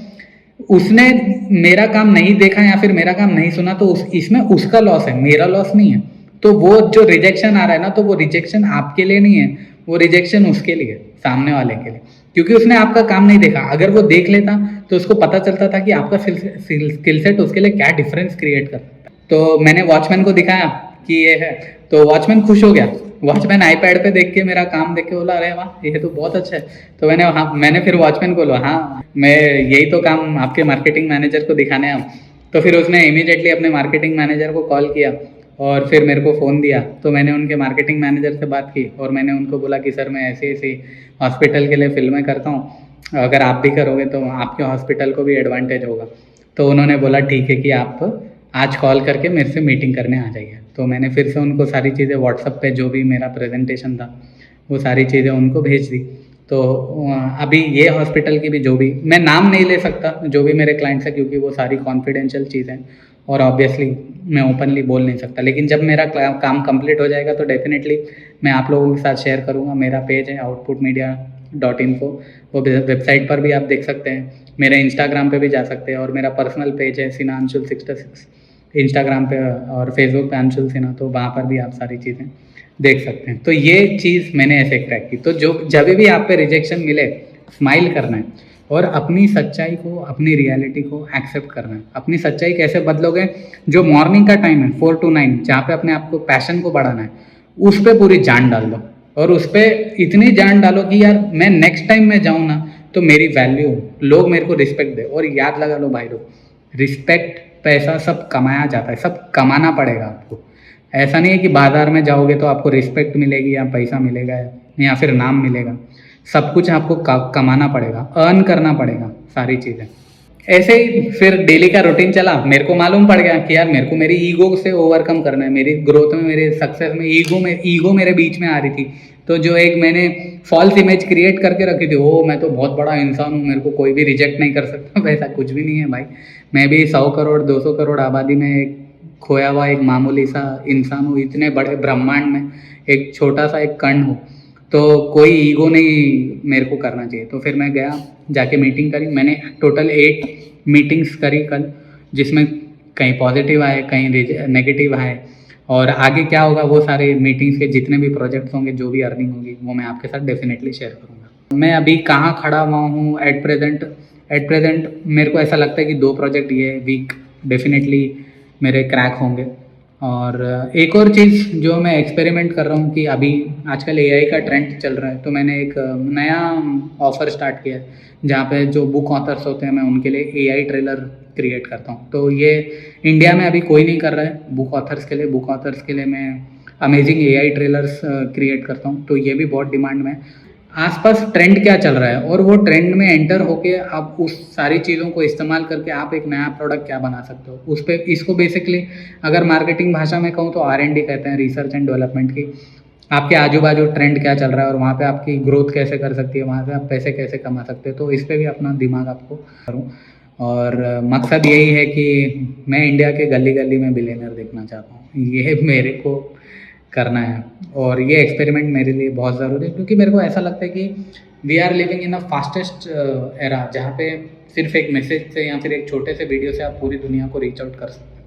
उसने मेरा काम नहीं देखा या फिर मेरा काम नहीं सुना, तो इसमें उसका लॉस है, मेरा लॉस नहीं है। तो वो जो रिजेक्शन आ रहा है ना, तो वो रिजेक्शन आपके लिए नहीं है, वो रिजेक्शन उसके लिए, सामने वाले के लिए। क्योंकि उसने आपका काम नहीं देखा। अगर वो देख लेता तो उसको पता चलता था कि आपका स्किल सेट उसके लिए क्या डिफरेंस क्रिएट कर सकता है। तो मैंने वॉचमैन को दिखाया कि ये है, तो वॉचमैन खुश हो गया। वॉचमैन आईपैड पे देख के मेरा काम देख के बोला अरे वाह ये तो बहुत अच्छा है। तो मैंने फिर वॉचमैन को बोला हाँ मैं यही तो काम आपके मार्केटिंग मैनेजर को दिखाने आया हूँ। तो फिर उसने इमीडिएटली अपने मार्केटिंग मैनेजर को कॉल किया और फिर मेरे को फ़ोन दिया। तो मैंने उनके मार्केटिंग मैनेजर से बात की और मैंने उनको बोला कि सर मैं ऐसी ऐसी हॉस्पिटल के लिए फिल्में करता हूँ, अगर आप भी करोगे तो आपके हॉस्पिटल को भी एडवांटेज होगा। तो उन्होंने बोला ठीक है कि आप आज कॉल करके मेरे से मीटिंग करने आ जाइए। तो मैंने फिर से उनको सारी चीज़ें व्हाट्सएप पे जो भी मेरा प्रेजेंटेशन था वो सारी चीज़ें उनको भेज दी। तो अभी ये हॉस्पिटल की भी जो भी मैं नाम नहीं ले सकता जो भी मेरे क्लाइंट्स हैं, क्योंकि वो सारी कॉन्फिडेंशियल चीज़ें और ऑब्वियसली मैं ओपनली बोल नहीं सकता। लेकिन जब मेरा काम कंप्लीट हो जाएगा तो डेफिनेटली मैं आप लोगों के साथ शेयर करूँगा। मेरा पेज है outputmedia.info, वो वेबसाइट पर भी आप देख सकते हैं। मेरे इंस्टाग्राम पे भी जा सकते हैं और मेरा पर्सनल पेज है सिन्हा अंशुल 66 इंस्टाग्राम पे और फेसबुक पे अंशुल सिन्हा, तो वहाँ पर भी आप सारी चीज़ें देख सकते हैं। तो ये चीज़ मैंने ऐसे क्रैक की। तो जो जब भी आप पे रिजेक्शन मिले स्माइल करना है और अपनी सच्चाई को अपनी रियलिटी को एक्सेप्ट करना है। अपनी सच्चाई कैसे बदलोगे, जो मॉर्निंग का टाइम है 4 to 9 जहाँ पे अपने आपको पैशन को बढ़ाना है उस पर पूरी जान डाल दो और उस पर इतनी जान डालो कि यार मैं नेक्स्ट टाइम मैं जाऊँ ना तो मेरी वैल्यू लोग मेरे को रिस्पेक्ट दे। और याद लगा लो भाई लोग, रिस्पेक्ट पैसा सब कमाया जाता है, सब कमाना पड़ेगा आपको। ऐसा नहीं है कि बाजार में जाओगे तो आपको रिस्पेक्ट मिलेगी या पैसा मिलेगा या फिर नाम मिलेगा। सब कुछ आपको कमाना पड़ेगा, अर्न करना पड़ेगा सारी चीज़ें। ऐसे ही फिर डेली का रूटीन चला। मेरे को मालूम पड़ गया कि यार मेरे को मेरी ईगो से ओवरकम करना है। मेरी ग्रोथ में मेरे सक्सेस में ईगो मेरे बीच में आ रही थी। तो जो एक मैंने फॉल्स इमेज क्रिएट करके रखी थी, ओ मैं तो बहुत बड़ा इंसान हूँ, मेरे को कोई भी रिजेक्ट नहीं कर सकता, वैसा कुछ भी नहीं है भाई। मैं भी 100 करोड़ 200 करोड़ आबादी में एक खोया हुआ एक मामूली सा इंसान हूँ। इतने बड़े ब्रह्मांड में एक छोटा सा एक कण हूँ। तो कोई ईगो नहीं मेरे को करना चाहिए। तो फिर मैं गया जाके मीटिंग करी। मैंने टोटल 8 मीटिंग्स करी कल, जिसमें कहीं पॉजिटिव आए कहीं नेगेटिव आए। और आगे क्या होगा वो सारे मीटिंग्स के जितने भी प्रोजेक्ट्स होंगे, जो भी अर्निंग होगी वो मैं आपके साथ डेफिनेटली शेयर करूँगा। मैं अभी कहाँ खड़ा हुआ हूँ एट प्रेजेंट मेरे को ऐसा लगता है कि 2 प्रोजेक्ट ये वीक डेफिनेटली मेरे क्रैक होंगे। और एक और चीज़ जो मैं एक्सपेरिमेंट कर रहा हूँ कि अभी आजकल एआई का ट्रेंड चल रहा है, तो मैंने एक नया ऑफ़र स्टार्ट किया है जहाँ पे जो बुक ऑथर्स होते हैं मैं उनके लिए एआई ट्रेलर क्रिएट करता हूँ। तो ये इंडिया में अभी कोई नहीं कर रहा है बुक ऑथर्स के लिए। बुक ऑथर्स के लिए मैं अमेजिंग एआई ट्रेलर्स क्रिएट करता हूँ, तो ये भी बहुत डिमांड में। आसपास ट्रेंड क्या चल रहा है और वो ट्रेंड में एंटर होके आप उस सारी चीज़ों को इस्तेमाल करके आप एक नया प्रोडक्ट क्या बना सकते हो उस पर। इसको बेसिकली अगर मार्केटिंग भाषा में कहूँ तो R&D कहते हैं, रिसर्च एंड डेवलपमेंट की। आपके आजू बाजू ट्रेंड क्या चल रहा है और वहाँ पे आपकी ग्रोथ कैसे कर सकती है, वहाँ से आप पैसे कैसे कमा सकते हो, तो इस पर भी अपना दिमाग आपको करूँ। और मकसद यही है कि मैं इंडिया के गली गली में बिलियनर देखना चाहता हूँ। ये मेरे को करना है और ये एक्सपेरिमेंट मेरे लिए बहुत ज़रूरी है, क्योंकि मेरे को ऐसा लगता है कि we are living in a fastest era जहाँ पे सिर्फ एक मैसेज से या फिर एक छोटे से वीडियो से आप पूरी दुनिया को रीच आउट कर सकते हो।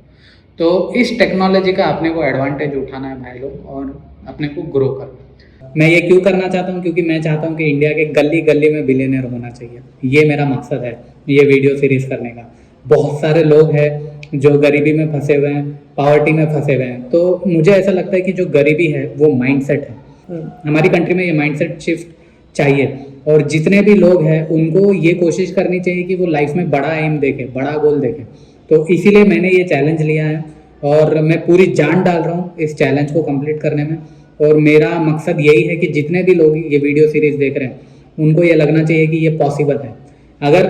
तो इस टेक्नोलॉजी का अपने को एडवांटेज उठाना है भाई लोग और अपने को ग्रो करना है। मैं ये क्यों करना चाहता हूँ, क्योंकि मैं चाहता हूँ कि इंडिया के गली गली में बिलियनर होना चाहिए। ये मेरा मकसद है ये वीडियो सीरीज़ करने का। बहुत सारे लोग हैं जो गरीबी में फंसे हुए हैं, पॉवर्टी में फंसे हुए हैं। तो मुझे ऐसा लगता है कि जो गरीबी है वो माइंडसेट है। हमारी कंट्री में ये माइंडसेट शिफ्ट चाहिए और जितने भी लोग हैं उनको ये कोशिश करनी चाहिए कि वो लाइफ में बड़ा एम देखें, बड़ा गोल देखें। तो इसीलिए मैंने ये चैलेंज लिया है और मैं पूरी जान डाल रहा हूँ इस चैलेंज को कंप्लीट करने में। और मेरा मकसद यही है कि जितने भी लोग ये वीडियो सीरीज़ देख रहे हैं उनको ये लगना चाहिए कि ये पॉसिबल है। अगर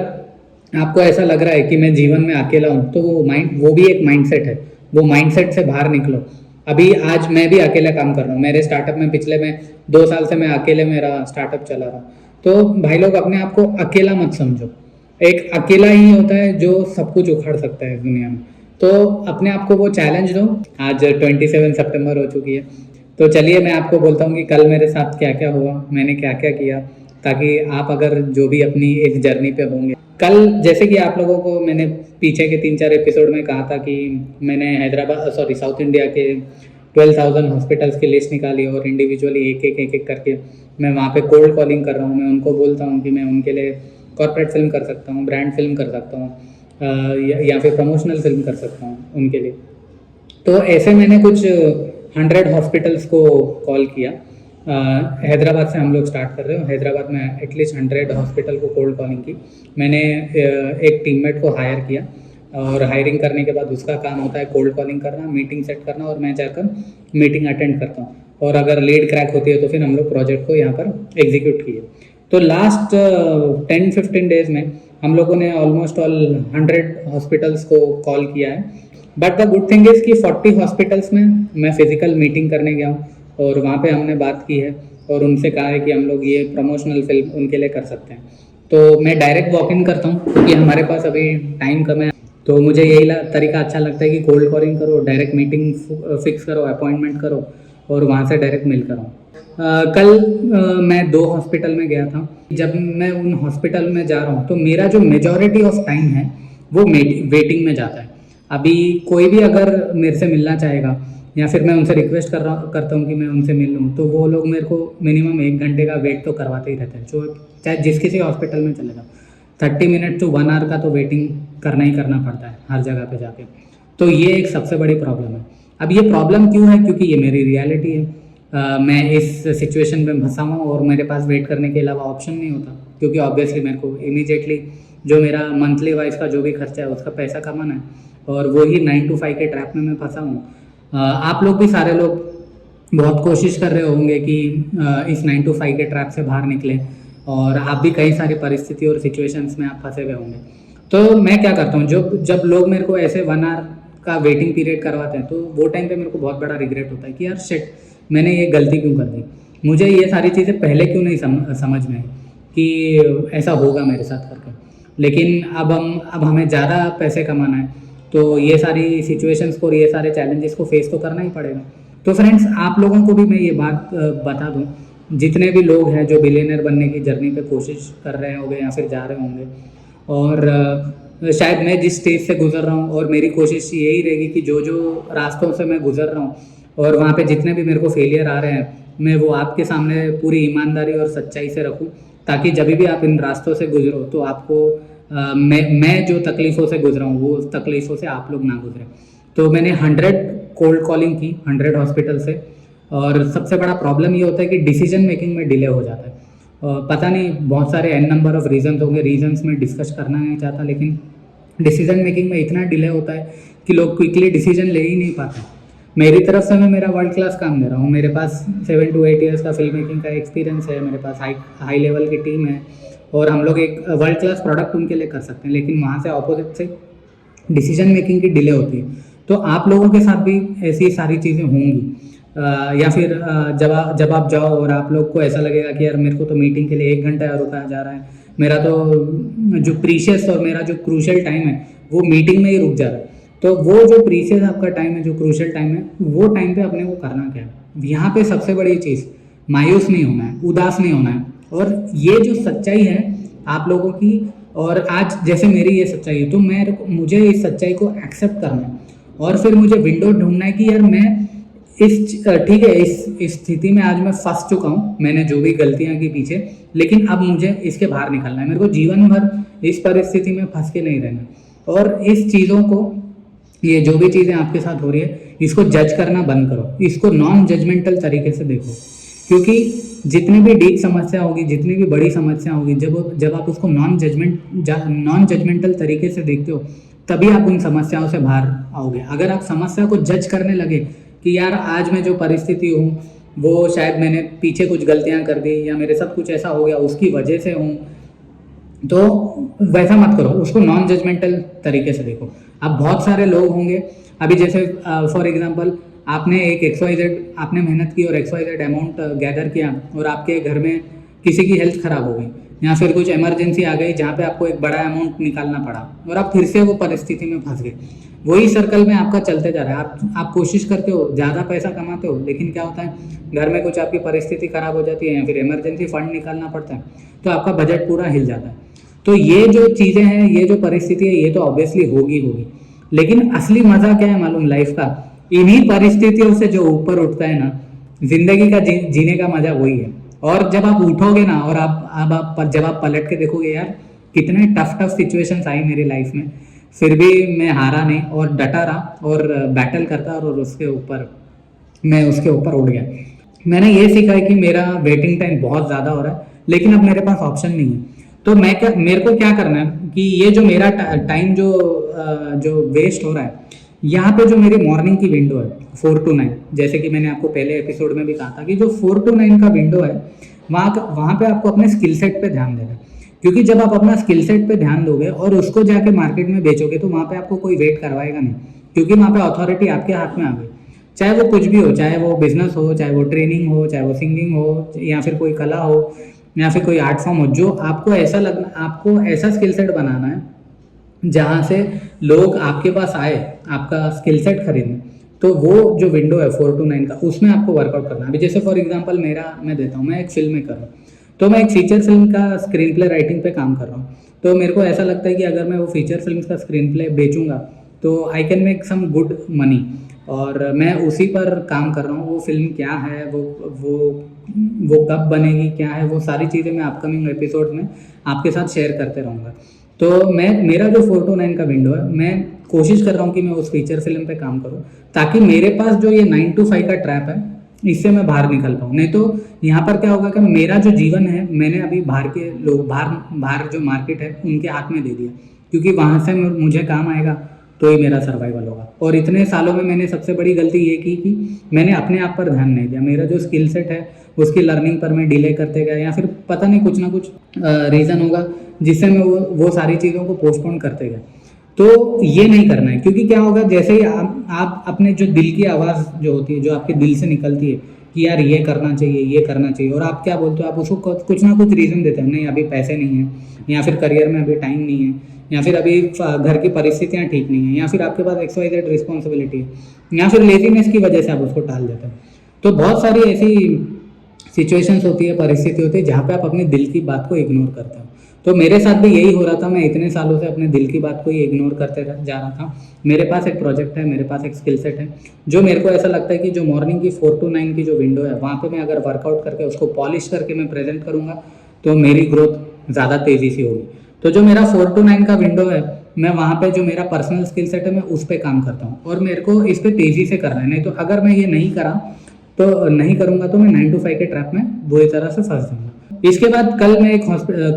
आपको ऐसा लग रहा है कि मैं जीवन में अकेला हूँ तो वो भी एक माइंडसेट है। वो माइंडसेट से बाहर निकलो। अभी आज मैं भी अकेला काम कर रहा हूँ। मेरे स्टार्टअप में पिछले में 2 साल से मैं अकेले मेरा स्टार्टअप चला रहा हूँ। तो भाई लोग अपने आप को अकेला मत समझो। एक अकेला ही होता है जो सब कुछ उखाड़ सकता है इस दुनिया में। तो अपने आप को वो चैलेंज दो। आज 27 सितंबर हो चुकी है, तो चलिए मैं आपको बोलता हूँ कि कल मेरे साथ क्या क्या हुआ, मैंने क्या क्या किया, ताकि आप अगर जो भी अपनी इस जर्नी पे होंगे। कल जैसे कि आप लोगों को मैंने पीछे के 3-4 एपिसोड में कहा था कि मैंने साउथ इंडिया के 12,000 हॉस्पिटल्स की लिस्ट निकाली और इंडिविजुअली एक एक करके मैं वहाँ पे कोल्ड कॉलिंग कर रहा हूँ। मैं उनको बोलता हूँ कि मैं उनके लिए कॉर्पोरेट फिल्म कर सकता हूँ, ब्रांड फिल्म कर सकता हूँ, या फिर प्रमोशनल फिल्म कर सकता हूँ उनके लिए। तो ऐसे मैंने कुछ 100 हॉस्पिटल्स को कॉल किया। हैदराबाद से हम लोग स्टार्ट कर रहे हो। हैदराबाद में एटलीस्ट 100 हॉस्पिटल को कोल्ड कॉलिंग की। मैंने एक टीममेट को हायर किया और हायरिंग करने के बाद उसका काम होता है कोल्ड कॉलिंग करना, मीटिंग सेट करना, और मैं जाकर मीटिंग अटेंड करता हूँ। और अगर लीड क्रैक होती है तो फिर हम लोग प्रोजेक्ट को यहाँ पर एग्जीक्यूट किए। तो लास्ट 10-15 डेज में हम लोगों ने ऑलमोस्ट ऑल 100 हॉस्पिटल्स को कॉल किया है। But the good thing is कि 40 हॉस्पिटल्स में मैं फिजिकल मीटिंग करने गया हूँ और वहाँ पे हमने बात की है और उनसे कहा है कि हम लोग ये प्रमोशनल फिल्म उनके लिए कर सकते हैं। तो मैं डायरेक्ट वॉक इन करता हूँ क्योंकि हमारे पास अभी टाइम कम है। तो मुझे यही तरीका अच्छा लगता है कि कोल्ड कॉलिंग करो, डायरेक्ट मीटिंग फिक्स करो, अपॉइंटमेंट करो और वहाँ से डायरेक्ट मिल करो। कल मैं 2 हॉस्पिटल में गया था। जब मैं उन हॉस्पिटल में जा रहा हूँ तो मेरा जो मेजॉरिटी ऑफ टाइम है वो वेटिंग में जाता है। अभी कोई भी अगर मेरे से मिलना चाहेगा या फिर मैं उनसे रिक्वेस्ट करता हूँ कि मैं उनसे मिल लूँ, तो वो लोग मेरे को मिनिमम 1 घंटे का वेट तो करवाते ही रहते हैं। जो चाहे जिस किसी हॉस्पिटल में चले जाओ, 30 मिनट to 1 आवर का तो वेटिंग करना ही करना पड़ता है हर जगह पे जाके। तो ये एक सबसे बड़ी प्रॉब्लम है। अब ये प्रॉब्लम क्यों है? क्योंकि ये मेरी रियलिटी है। मैं इस सिचुएशन में फंसा हूँ और मेरे पास वेट करने के अलावा ऑप्शन नहीं होता, क्योंकि ऑब्वियसली मेरे को इमीडिएटली जो मेरा मंथली वाइज का जो भी खर्चा है उसका पैसा कमाना है और वही 9 to 5 के ट्रैप में मैं फंसा हूँ। आप लोग भी सारे लोग बहुत कोशिश कर रहे होंगे कि इस 9 to 5 के ट्रैप से बाहर निकलें और आप भी कई सारी परिस्थिति और सिचुएशंस में आप फंसे हुए होंगे। तो मैं क्या करता हूँ, जब लोग मेरे को ऐसे 1 आवर का वेटिंग पीरियड करवाते हैं तो वो टाइम पे मेरे को बहुत बड़ा रिग्रेट होता है कि यार शिट, मैंने ये गलती क्यों कर दी। मुझे ये सारी चीज़ें पहले क्यों नहीं समझ में आई कि ऐसा होगा मेरे साथ करके। लेकिन अब हमें ज़्यादा पैसे कमाना है तो ये सारी सिचुएशंस को और ये सारे चैलेंजेस को फेस तो करना ही पड़ेगा। तो फ्रेंड्स, आप लोगों को भी मैं ये बात बता दूं, जितने भी लोग हैं जो बिलियनर बनने की जर्नी पे कोशिश कर रहे होंगे या फिर जा रहे होंगे, और शायद मैं जिस स्टेज से गुजर रहा हूँ और मेरी कोशिश यही रहेगी कि जो जो रास्तों से मैं गुजर रहा हूँ और वहाँ पे जितने भी मेरे को फेलियर आ रहे हैं, मैं वो आपके सामने पूरी ईमानदारी और सच्चाई से रखूँ, ताकि जब भी आप इन रास्तों से गुजरो तो आपको मैं जो तकलीफ़ों से गुजरा हूँ वो तकलीफ़ों से आप लोग ना गुजरें। तो मैंने 100 कोल्ड कॉलिंग की 100 हॉस्पिटल से, और सबसे बड़ा प्रॉब्लम ये होता है कि डिसीजन मेकिंग में डिले हो जाता है। पता नहीं, बहुत सारे n नंबर ऑफ रीजन होंगे, रीजन्स में डिस्कस करना नहीं चाहता, लेकिन डिसीजन मेकिंग में इतना डिले होता है कि लोग क्विकली डिसीजन ले ही नहीं पाते। मेरी तरफ से मैं मेरा वर्ल्ड क्लास काम दे रहा हूँ। मेरे पास 7 to 8 ईयर्स का फिल्म मेकिंग का एक्सपीरियंस है, मेरे पास हाई लेवल की टीम है और हम लोग एक वर्ल्ड क्लास प्रोडक्ट उनके लिए कर सकते हैं, लेकिन वहाँ से ऑपोजिट से डिसीजन मेकिंग की डिले होती है। तो आप लोगों के साथ भी ऐसी सारी चीज़ें होंगी, या फिर जब आप जाओ और आप लोग को ऐसा लगेगा कि यार मेरे को तो मीटिंग के लिए 1 घंटा रुका जा रहा है, मेरा तो जो प्रीशियस और मेरा जो क्रूशियल टाइम है वो मीटिंग में ही रुक जा रहा है। तो वो जो प्रीशियस आपका टाइम है, जो क्रूशियल टाइम है, वो टाइम पे अपने को करना क्या है। यहाँ पे सबसे बड़ी चीज़, मायूस नहीं होना है, उदास नहीं होना है। और ये जो सच्चाई है आप लोगों की, और आज जैसे मेरी ये सच्चाई है, तो मुझे इस सच्चाई को एक्सेप्ट करना है और फिर मुझे विंडो ढूंढना है कि यार मैं ठीक है, इस स्थिति में आज मैं फंस चुका हूँ, मैंने जो भी गलतियाँ की पीछे, लेकिन अब मुझे इसके बाहर निकलना है। मेरे को जीवन भर इस परिस्थिति में फंस के नहीं रहना। और इस चीज़ों को, ये जो भी चीज़ें आपके साथ हो रही है, इसको जज करना बंद करो, इसको नॉन जजमेंटल तरीके से देखो। क्योंकि जितनी भी डीप समस्या होगी, जितनी भी बड़ी समस्या होगी, जब आप उसको नॉन जजमेंटल तरीके से देखते हो, तभी आप उन समस्याओं से बाहर आओगे। अगर आप समस्या को जज करने लगे कि यार आज मैं जो परिस्थिति हूँ वो शायद मैंने पीछे कुछ गलतियाँ कर दी या मेरे साथ कुछ ऐसा हो गया उसकी वजह से हूँ, तो वैसा मत करो, उसको नॉन जजमेंटल तरीके से देखो। अब बहुत सारे लोग होंगे, अभी जैसे फॉर एग्जांपल आपने एक XYZ आपने मेहनत की और XYZ अमाउंट गैदर किया और आपके घर में किसी की हेल्थ ख़राब हो गई या फिर कुछ इमरजेंसी आ गई जहाँ पे आपको एक बड़ा अमाउंट निकालना पड़ा और आप फिर से वो परिस्थिति में फंस गए। वही सर्कल में आपका चलते जा रहा है। आप कोशिश करते हो, ज़्यादा पैसा कमाते हो, लेकिन क्या होता है, घर में कुछ आपकी परिस्थिति ख़राब हो जाती है या फिर इमरजेंसी फंड निकालना पड़ता है, तो आपका बजट पूरा हिल जाता है। तो ये जो चीज़ें हैं, ये जो परिस्थिति है, ये तो ऑब्वियसली होगी। लेकिन असली मज़ा क्या है मालूम लाइफ का, इन्हीं परिस्थितियों से जो ऊपर उठता है ना, जिंदगी का जीने का मजा वही है। और जब आप उठोगे ना, और जब आप पलट के देखोगे यार, कितने टफ टफ सिचुएशंस आई मेरी लाइफ में, फिर भी मैं हारा नहीं और डटा रहा और बैटल करता, और उसके ऊपर उठ गया। मैंने ये सीखा है कि मेरा वेटिंग टाइम बहुत ज़्यादा हो रहा है, लेकिन अब मेरे पास ऑप्शन नहीं है। तो मेरे को क्या करना है कि ये जो मेरा टाइम जो वेस्ट हो रहा है, यहाँ पे जो मेरी मॉर्निंग की विंडो है 4 to 9, जैसे कि मैंने आपको पहले एपिसोड में भी कहा था कि जो 4 to 9 का विंडो है, वहाँ पे आपको अपने स्किल सेट पे ध्यान देना है। क्योंकि जब आप अपना स्किल सेट पे ध्यान दोगे और उसको जाके मार्केट में बेचोगे, तो वहाँ पे आपको कोई वेट करवाएगा नहीं, क्योंकि वहाँ पे अथॉरिटी आपके हाथ में आ गई। चाहे वो कुछ भी हो, चाहे वो बिजनेस हो, चाहे वो ट्रेनिंग हो, चाहे वो सिंगिंग हो, या फिर कोई कला हो, या फिर कोई आर्ट फॉर्म हो, जो आपको ऐसा स्किल सेट बनाना है जहाँ से लोग आपके पास आए आपका स्किल सेट खरीदने। तो वो जो विंडो है 4 to 9 का, उसमें आपको वर्कआउट करना है। अभी जैसे फॉर एग्जांपल मैं देता हूँ, मैं एक फिल्म मेकर हूँ, तो मैं एक फीचर फिल्म का स्क्रीन प्ले राइटिंग पे काम कर रहा हूँ। तो मेरे को ऐसा लगता है कि अगर मैं वो फीचर फिल्म का स्क्रीन प्ले बेचूंगा, तो I can make some good money, और मैं उसी पर काम कर रहा हूँ। वो फिल्म क्या है, वो कब बनेगी, क्या है, वो सारी चीज़ें मैं अपकमिंग एपिसोड में आपके साथ शेयर करते रहूँगा। तो मेरा जो 4 to 9 का विंडो है, मैं कोशिश कर रहा हूँ कि मैं उस फीचर फिल्म पे काम करूँ, ताकि मेरे पास जो ये 9 to 5 का ट्रैप है, इससे मैं बाहर निकल पाऊँ। नहीं तो यहाँ पर क्या होगा कि मेरा जो जीवन है, मैंने अभी बाहर जो मार्केट है उनके हाथ में दे दिया, क्योंकि वहाँ से मुझे काम आएगा तो ही मेरा सर्वाइवल होगा। और इतने सालों में मैंने सबसे बड़ी गलती ये की कि मैंने अपने आप पर ध्यान नहीं दिया। मेरा जो स्किल सेट है उसकी लर्निंग पर मैं डिले करते गया, या फिर पता नहीं कुछ ना कुछ रीज़न होगा जिससे मैं वो सारी चीज़ों को पोस्टपोन करते गया। तो ये नहीं करना है, क्योंकि क्या होगा, जैसे ही आप अपने जो दिल की आवाज़ जो होती है, जो आपके दिल से निकलती है कि यार ये करना चाहिए, और आप क्या बोलते हो, आप उसको कुछ ना कुछ रीज़न देते हैं, नहीं अभी पैसे नहीं है, या फिर करियर में अभी टाइम नहीं है, या फिर अभी घर की परिस्थितियाँ ठीक नहीं है, या फिर आपके पास XYZ रिस्पॉन्सिबिलिटी है, या फिर लेजीनेस की वजह से आप उसको टाल देते हैं। तो बहुत सारी ऐसी सिचुएशंस होती है, परिस्थिति होती है, जहाँ पे आप अपने दिल की बात को इग्नोर करते हो। तो मेरे साथ भी यही हो रहा था। मैं इतने सालों से अपने दिल की बात को ही इग्नोर करते जा रहा था। मेरे पास एक प्रोजेक्ट है, मेरे पास एक स्किल सेट है, जो मेरे को ऐसा लगता है कि जो मॉर्निंग की 4 to 9 की जो विंडो है, वहाँ पे मैं अगर वर्कआउट करके उसको पॉलिश करके मैं प्रेजेंट करूँगा, तो मेरी ग्रोथ ज़्यादा तेज़ी से होगी। तो जो मेरा 4 to 9 का विंडो है, मैं वहाँ पे जो मेरा पर्सनल स्किल सेट है, मैं उस पर काम करता हूँ, और मेरे को इस पर तेज़ी से करना है। नहीं तो अगर मैं ये नहीं करूँगा तो मैं 9 to 5 के ट्रैप में बुरी तरह से फंस जाऊँगा। इसके बाद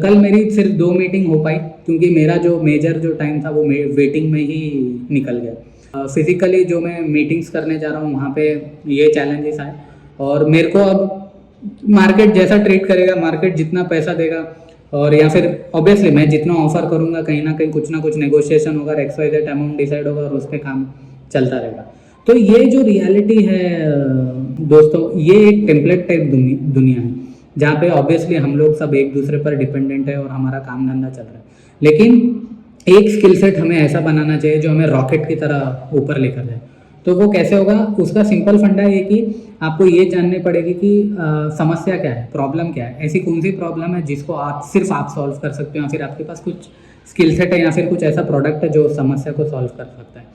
कल मेरी सिर्फ 2 मीटिंग हो पाई, क्योंकि मेरा जो मेजर जो टाइम था वो वेटिंग में ही निकल गया। फिजिकली जो मैं मीटिंग्स करने जा रहा हूँ, वहाँ पे ये चैलेंजेस आए, और मेरे को अब मार्केट जैसा ट्रीट करेगा, मार्केट जितना पैसा देगा, और या फिर ऑब्वियसली मैं जितना ऑफर करूँगा, कहीं ना कहीं कुछ ना कुछ नेगोशिएशन होगा, XYZ अमाउंट डिसाइड होगा, और उस पर काम चलता रहेगा। तो ये जो रियलिटी है दोस्तों, ये एक टेम्पलेट टाइप दुनिया है, जहाँ पे ऑब्वियसली हम लोग सब एक दूसरे पर डिपेंडेंट है और हमारा काम धंधा चल रहा है। लेकिन एक स्किल सेट हमें ऐसा बनाना चाहिए जो हमें रॉकेट की तरह ऊपर लेकर जाए। तो वो कैसे होगा, उसका सिंपल फंडा है कि आपको ये जानने पड़ेगी कि समस्या क्या है, प्रॉब्लम क्या है, ऐसी कौन सी प्रॉब्लम है जिसको सिर्फ आप सॉल्व कर सकते हो, या फिर आपके पास कुछ स्किल सेट है, या फिर कुछ ऐसा प्रोडक्ट है जो समस्या को सॉल्व कर सकता है।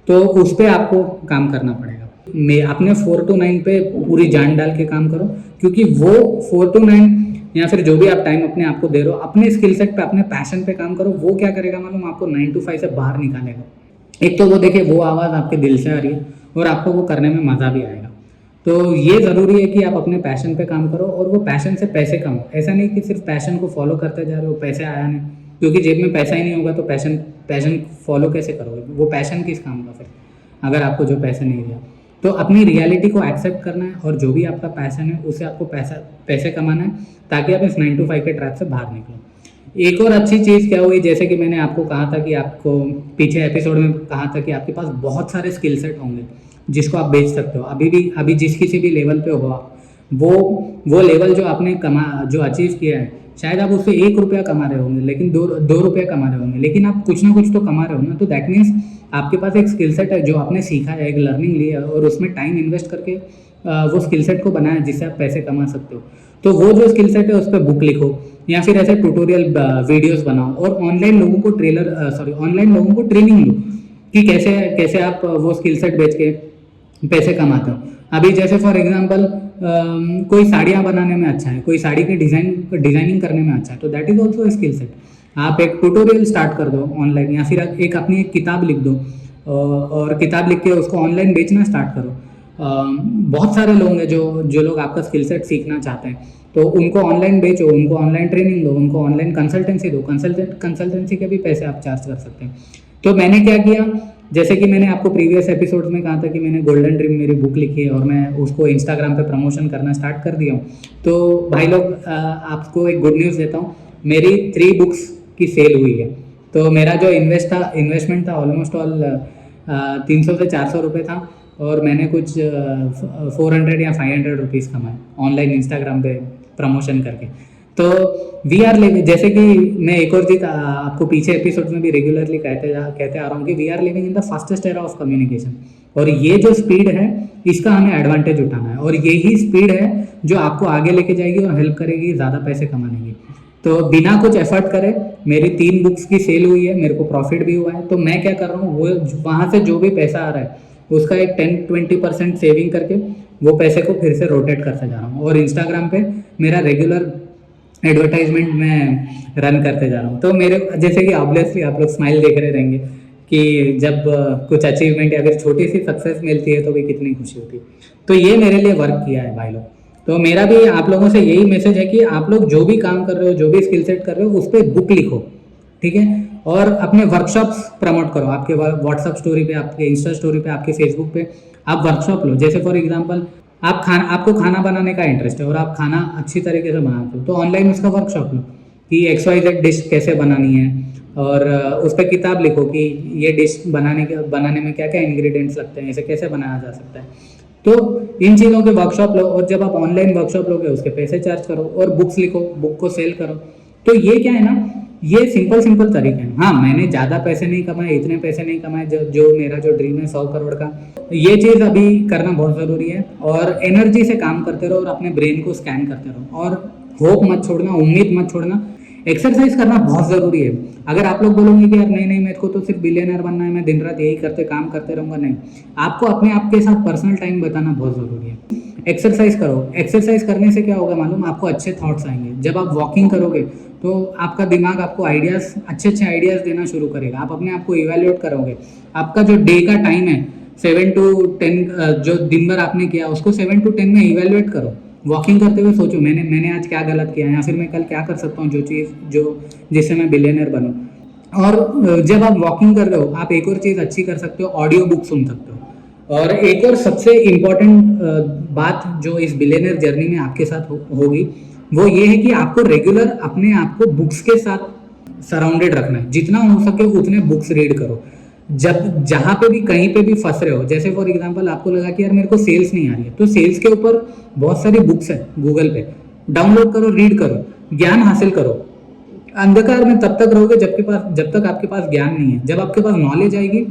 तो उस पर आपको काम करना पड़ेगा। मैं अपने 4 to 9 पे पूरी जान डाल के काम करो, क्योंकि वो 4 to 9 या फिर जो भी आप टाइम अपने आप को दे रहे हो, अपने स्किल सेट पे, अपने पैशन पे काम करो। वो क्या करेगा मालूम, आपको 9 to 5 से बाहर निकालेगा। एक तो वो देखिए, वो आवाज़ आपके दिल से आ रही है, और आपको वो करने में मज़ा भी आएगा। तो ये ज़रूरी है कि आप अपने पैशन पे काम करो, और वो पैशन से पैसे कमाओ। ऐसा नहीं कि सिर्फ पैशन को फॉलो करते जा रहे हो, पैसे आया नहीं, क्योंकि जेब में पैसा ही नहीं होगा तो पैशन फॉलो कैसे करोगे? वो पैशन किस काम का फिर, अगर आपको जो पैसे नहीं दिया। तो अपनी रियलिटी को एक्सेप्ट करना है, और जो भी आपका पैशन है उसे आपको पैसे कमाना है, ताकि आप इस 9 to 5 के ट्रैप से बाहर निकलो। एक और अच्छी चीज़ क्या हुई, जैसे कि मैंने आपको कहा था कि आपको पीछे एपिसोड में कहा था कि आपके पास बहुत सारे स्किल सेट होंगे जिसको आप बेच सकते हो। अभी जिस किसी भी लेवल पे हो आप, वो लेवल जो आपने जो अचीव किया है, शायद आप उससे 1 रुपया कमा रहे होंगे, लेकिन 2 रुपया कमा रहे होंगे, लेकिन आप कुछ ना कुछ तो कमा रहे हो ना। तो दैट मीन्स आपके पास एक स्किल सेट है जो आपने सीखा है, एक लर्निंग ली है, और उसमें टाइम इन्वेस्ट करके वो स्किल सेट को बनाया जिससे आप पैसे कमा सकते हो। तो वो जो स्किल सेट है उस पर बुक लिखो, या फिर ऐसे ट्यूटोरियल वीडियोस बनाओ, और ऑनलाइन लोगों को ट्रेनिंग लो कि कैसे आप वो स्किल सेट बेच के पैसे कमाते हो। अभी जैसे फॉर एग्जांपल कोई साड़ियाँ बनाने में अच्छा है, कोई साड़ी की डिजाइनिंग करने में अच्छा है, तो that is also skill set. आप एक ट्यूटोरियल स्टार्ट कर दो ऑनलाइन, या फिर एक अपनी एक किताब लिख दो, और किताब लिख के उसको ऑनलाइन बेचना स्टार्ट करो। बहुत सारे लोग हैं जो जो लोग आपका स्किल सेट सीखना चाहते हैं, तो उनको ऑनलाइन बेचो, उनको ऑनलाइन ट्रेनिंग दो, उनको ऑनलाइन कंसल्टेंसी दो। कंसल्टेंसी के भी पैसे आप चार्ज कर सकते हैं। तो मैंने क्या किया, जैसे कि मैंने आपको प्रीवियस एपिसोड में कहा था कि मैंने गोल्डन ड्रीम मेरी बुक लिखी है और मैं उसको इंस्टाग्राम पे प्रमोशन करना स्टार्ट कर दिया हूँ। तो भाई लोग, आपको एक गुड न्यूज़ देता हूँ, मेरी 3 बुक्स की सेल हुई है। तो मेरा जो इन्वेस्टमेंट था ऑलमोस्ट ऑल 300 से 400 रुपये था, और मैंने कुछ 400 या 500 रुपीज़ कमाए ऑनलाइन इंस्टाग्राम पे प्रमोशन करके। तो वी आर लिविंग, जैसे कि मैं एक और चीज आपको पीछे एपिसोड में भी रेगुलरली कहते आ रहा हूँ कि we are living in the fastest era of communication. और ये जो स्पीड है, इसका हमें एडवांटेज उठाना है, और यही स्पीड है जो आपको आगे लेके जाएगी और हेल्प करेगी ज़्यादा पैसे कमाने की। तो बिना कुछ एफर्ट करे मेरी 3 बुक्स की सेल हुई है, मेरे को प्रॉफिट भी हुआ है। तो मैं क्या कर रहा हूँ, वो वहाँ से जो भी पैसा आ रहा है उसका एक 10-20% सेविंग करके वो पैसे को फिर से रोटेट करते जा रहा हूँ, और इंस्टाग्राम पे मेरा रेगुलर एडवर्टाइजमेंट में रन करते जा रहा हूँ। तो मेरे जैसे कि ऑब्वियसली आप लोग स्माइल देख रहे रहेंगे कि जब कुछ अचीवमेंट या फिर छोटी सी सक्सेस मिलती है तो भी कितनी खुशी होती है। तो ये मेरे लिए वर्क किया है भाई लोग। तो मेरा भी आप लोगों से यही मैसेज है कि आप लोग जो भी काम कर रहे हो, जो भी स्किल सेट कर रहे हो, उस पर बुक लिखो, ठीक है। और अपने वर्कशॉप्स प्रमोट करो, आपके व्हाट्सअप स्टोरी पे, आपके इंस्टा स्टोरी पे, आपके फेसबुक पे आप वर्कशॉप लो। जैसे फॉर एग्जांपल आपको खाना बनाने का इंटरेस्ट है और आप खाना अच्छी तरीके से बनाते हो, तो ऑनलाइन उसका वर्कशॉप लो कि XYZ डिश कैसे बनानी है, और उस पर किताब लिखो कि ये डिश बनाने में क्या क्या इंग्रेडिएंट्स लगते हैं, इसे कैसे बनाया जा सकता है। तो इन चीज़ों के वर्कशॉप लो, और जब आप ऑनलाइन वर्कशॉप लोगे उसके पैसे चार्ज करो, और बुक्स लिखो, बुक को सेल करो। तो ये क्या है ना, ये सिंपल तरीके हैं। हाँ, मैंने ज़्यादा पैसे नहीं कमाए, इतने पैसे नहीं कमाए जो मेरा जो ड्रीम है 100 करोड़ का। ये चीज़ अभी करना बहुत ज़रूरी है, और एनर्जी से काम करते रहो और अपने ब्रेन को स्कैन करते रहो, और होप मत छोड़ना, उम्मीद मत छोड़ना। एक्सरसाइज करना बहुत ज़रूरी है। अगर आप लोग बोलोगे कि यार नहीं मेरे को तो सिर्फ बिलियनर बनना है, मैं दिन रात यही काम करते रहूँगा, नहीं, आपको अपने आप के साथ पर्सनल टाइम बताना बहुत ज़रूरी है। एक्सरसाइज करो। एक्सरसाइज करने से क्या होगा मालूम, आपको अच्छे थॉट्स आएंगे। जब आप वॉकिंग करोगे तो आपका दिमाग आपको अच्छे आइडियाज़ देना शुरू करेगा। आप अपने आप को इवेल्युएट करोगे। आपका जो डे का टाइम है 7 to 10, जो दिन भर आपने किया उसको 7 to 10 में इवेल्युएट करो। वॉकिंग करते हुए सोचो मैंने आज क्या गलत किया, या फिर मैं कल क्या कर सकता हूँ जिससे मैं बिलियनर बनूँ। और जब आप वॉकिंग कर रहे हो, आप एक और चीज़ अच्छी कर सकते हो, ऑडियो बुक सुन सकते हो। और एक और सबसे इम्पॉर्टेंट बात जो इस बिलियनर जर्नी में आपके साथ होगी, वो ये है कि आपको रेगुलर अपने आप को बुक्स के साथ सराउंडेड रखना है। जितना हो सके उतने बुक्स रीड करो। जब जहाँ पे भी कहीं पे भी फंस रहे हो, जैसे फॉर एग्जांपल आपको लगा कि यार मेरे को सेल्स नहीं आ रही है, तो सेल्स के ऊपर बहुत सारी बुक्स है गूगल पे, डाउनलोड करो, रीड करो, ज्ञान हासिल करो। अंधकार में तब तक रहोगे जब तक आपके पास ज्ञान नहीं है। जब आपके पास नॉलेज आएगी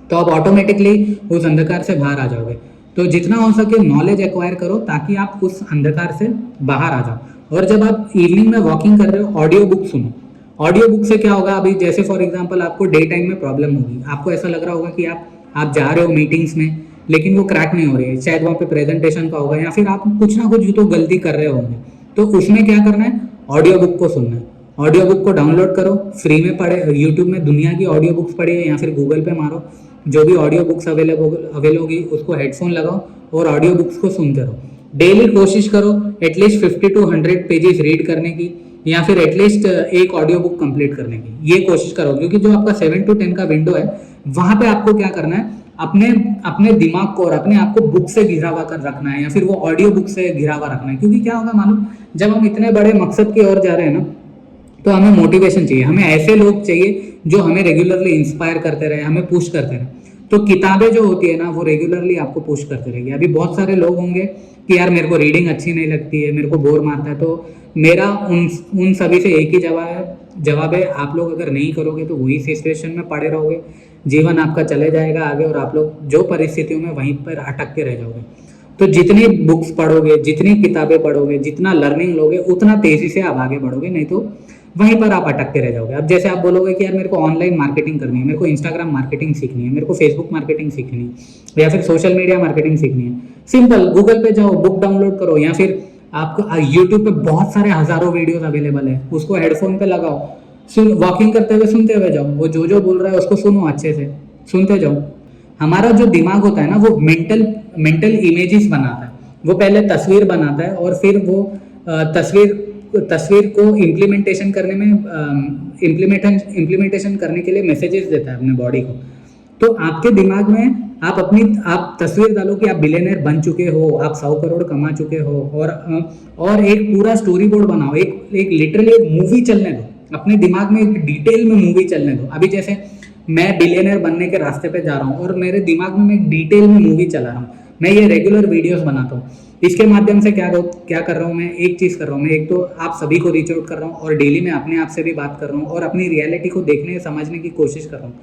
तो आप ऑटोमेटिकली उस अंधकार से बाहर आ जाओगे। तो जितना हो सके नॉलेज एक्वायर करो ताकि आप उस अंधकार से बाहर आ जाओ। और जब आप इवनिंग में वॉकिंग कर रहे हो, ऑडियो बुक सुनो। ऑडियो बुक से क्या होगा, अभी जैसे फॉर एग्जांपल आपको डे टाइम में प्रॉब्लम होगी, आपको ऐसा लग रहा होगा कि आप जा रहे हो मीटिंग्स में लेकिन वो क्रैक नहीं हो रही है, शायद वहाँ पे प्रेजेंटेशन का होगा, या फिर आप कुछ ना कुछ तो गलती कर रहे होंगे। तो उसमें क्या करना है, ऑडियो बुक को सुनना है। ऑडियो बुक को डाउनलोड करो, फ्री में पढ़े, यूट्यूब में दुनिया की ऑडियो बुक्स पढ़िए, या फिर गूगल पे मारो, जो भी ऑडियो बुक्स अवेलेबल होगी उसको हेडफोन लगाओ और ऑडियो बुक्स को सुनते रहो। डेली कोशिश करो एटलीस्ट 50 to 100 पेजेस रीड करने की, या फिर एटलीस्ट एक ऑडियो बुक कंप्लीट करने की, ये कोशिश करो। क्योंकि जो आपका 7 to 10 का विंडो है, वहां पे आपको क्या करना है, अपने दिमाग को और अपने आप को बुक से घिरा हुआ कर रखना है, या फिर वो ऑडियो बुक से घिरा हुआ रखना है। क्योंकि क्या होगा मालूम, जब हम इतने बड़े मकसद की ओर जा रहे हैं ना, तो हमें मोटिवेशन चाहिए, हमें ऐसे लोग चाहिए जो हमें रेगुलरली इंस्पायर करते रहे, हमें पुश करते रहे। तो किताबें जो होती है ना, वो रेगुलरली आपको पुश करते रहेगी। अभी बहुत सारे लोग होंगे कि यार मेरे को रीडिंग अच्छी नहीं लगती है, मेरे को बोर मारता है, तो मेरा उन सभी से एक ही जवाब है, आप लोग अगर नहीं करोगे तो वही सिचुएशन में पड़े रहोगे, जीवन आपका चले जाएगा आगे, और आप लोग जो परिस्थितियों में वहीं पर अटक के रह जाओगे। तो जितनी बुक्स पढ़ोगे, जितनी किताबें पढ़ोगे, जितना लर्निंग लोगे, उतना तेजी से आप आगे बढ़ोगे। नहीं तो वहीं पर आप अटकते रह जाओगे। अब जैसे आप बोलोगे कि यार मेरे को ऑनलाइन मार्केटिंग करनी है, मेरे को इंस्टाग्राम मार्केटिंग सीखनी है, मेरे को फेसबुक मार्केटिंग सीखनी है, या फिर सोशल मीडिया मार्केटिंग सीखनी है। सिंपल, गूगल पे जाओ, बुक डाउनलोड करो, या फिर आपको यूट्यूब पे बहुत सारे हजारों वीडियोस अवेलेबल है, उसको हेडफोन पे लगाओ, सुन, वॉकिंग करते हुए सुनते हुए जाओ, वो जो बोल रहा है उसको सुनो, अच्छे से सुनते जाओ। हमारा जो दिमाग होता है ना, वो मेंटल इमेजेस बनाता है। वो पहले तस्वीर बनाता है और फिर वो तस्वीर को इम्प्लीमेंटेशन करने में इम्प्लीमेंटेशन करने के लिए मैसेजेस देता है अपने बॉडी को। तो आपके दिमाग में आप तस्वीर डालो कि आप बिलियनर बन चुके हो, आप 100 करोड़ कमा चुके हो, और एक पूरा स्टोरी बोर्ड बनाओ, एक लिटरली एक मूवी चलने दो अपने दिमाग में, एक डिटेल में मूवी चलने दो। अभी जैसे मैं बिलियनर बनने के रास्ते पे जा रहा हूँ और मेरे दिमाग में मैं एक डिटेल में मूवी चला रहा हूँ, मैं ये रेगुलर वीडियोस बनाता हूँ। इसके माध्यम से क्या कर रहा हूँ मैं, एक चीज़ कर रहा हूँ मैं, एक तो आप सभी को रीच आउट कर रहा हूँ और डेली मैं अपने आप से भी बात कर रहा हूँ और अपनी रियलिटी को देखने समझने की कोशिश कर रहा हूँ।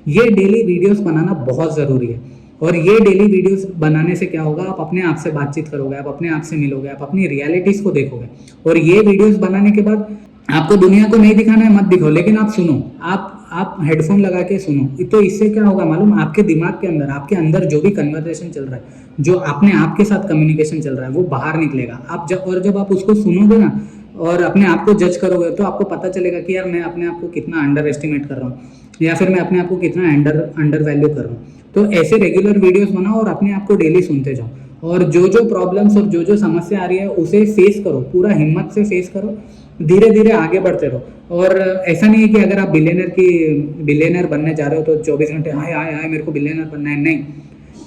ये डेली वीडियोस बनाना बहुत ज़रूरी है। और ये डेली वीडियोस बनाने से क्या होगा, आप अपने आप से बातचीत करोगे, आप अपने आप से मिलोगे, आप अपनी रियलिटीज़ को देखोगे। और ये वीडियोस बनाने के बाद आपको दुनिया को नहीं दिखाना है, मत दिखाओ, लेकिन आप सुनो, आप हेडफोन लगा के सुनो। तो इससे क्या होगा मालूम, आपके दिमाग के अंदर, आपके अंदर जो भी कन्वर्सेशन चल रहा है, जो अपने आप के साथ कम्युनिकेशन चल रहा है, वो बाहर निकलेगा। जब आप उसको सुनोगे ना और अपने आप को जज करोगे, तो आपको पता चलेगा कि यार मैं अपने आप को कितना अंडर एस्टिमेट कर रहा हूँ, या फिर मैं अपने आप को कितना अंडर वैल्यू कर रहा हूँ। तो ऐसे रेगुलर वीडियोस बनाओ और अपने आप को डेली सुनते जाओ, और जो प्रॉब्लम्स और जो समस्या आ रही है उसे फेस करो, पूरा हिम्मत से फेस करो, धीरे धीरे आगे बढ़ते रहो। और ऐसा नहीं है कि अगर आप बिलियनर बनने जा रहे हो तो 24 घंटे हाय हाय हाय मेरे को बिलियनर बनना है, नहीं।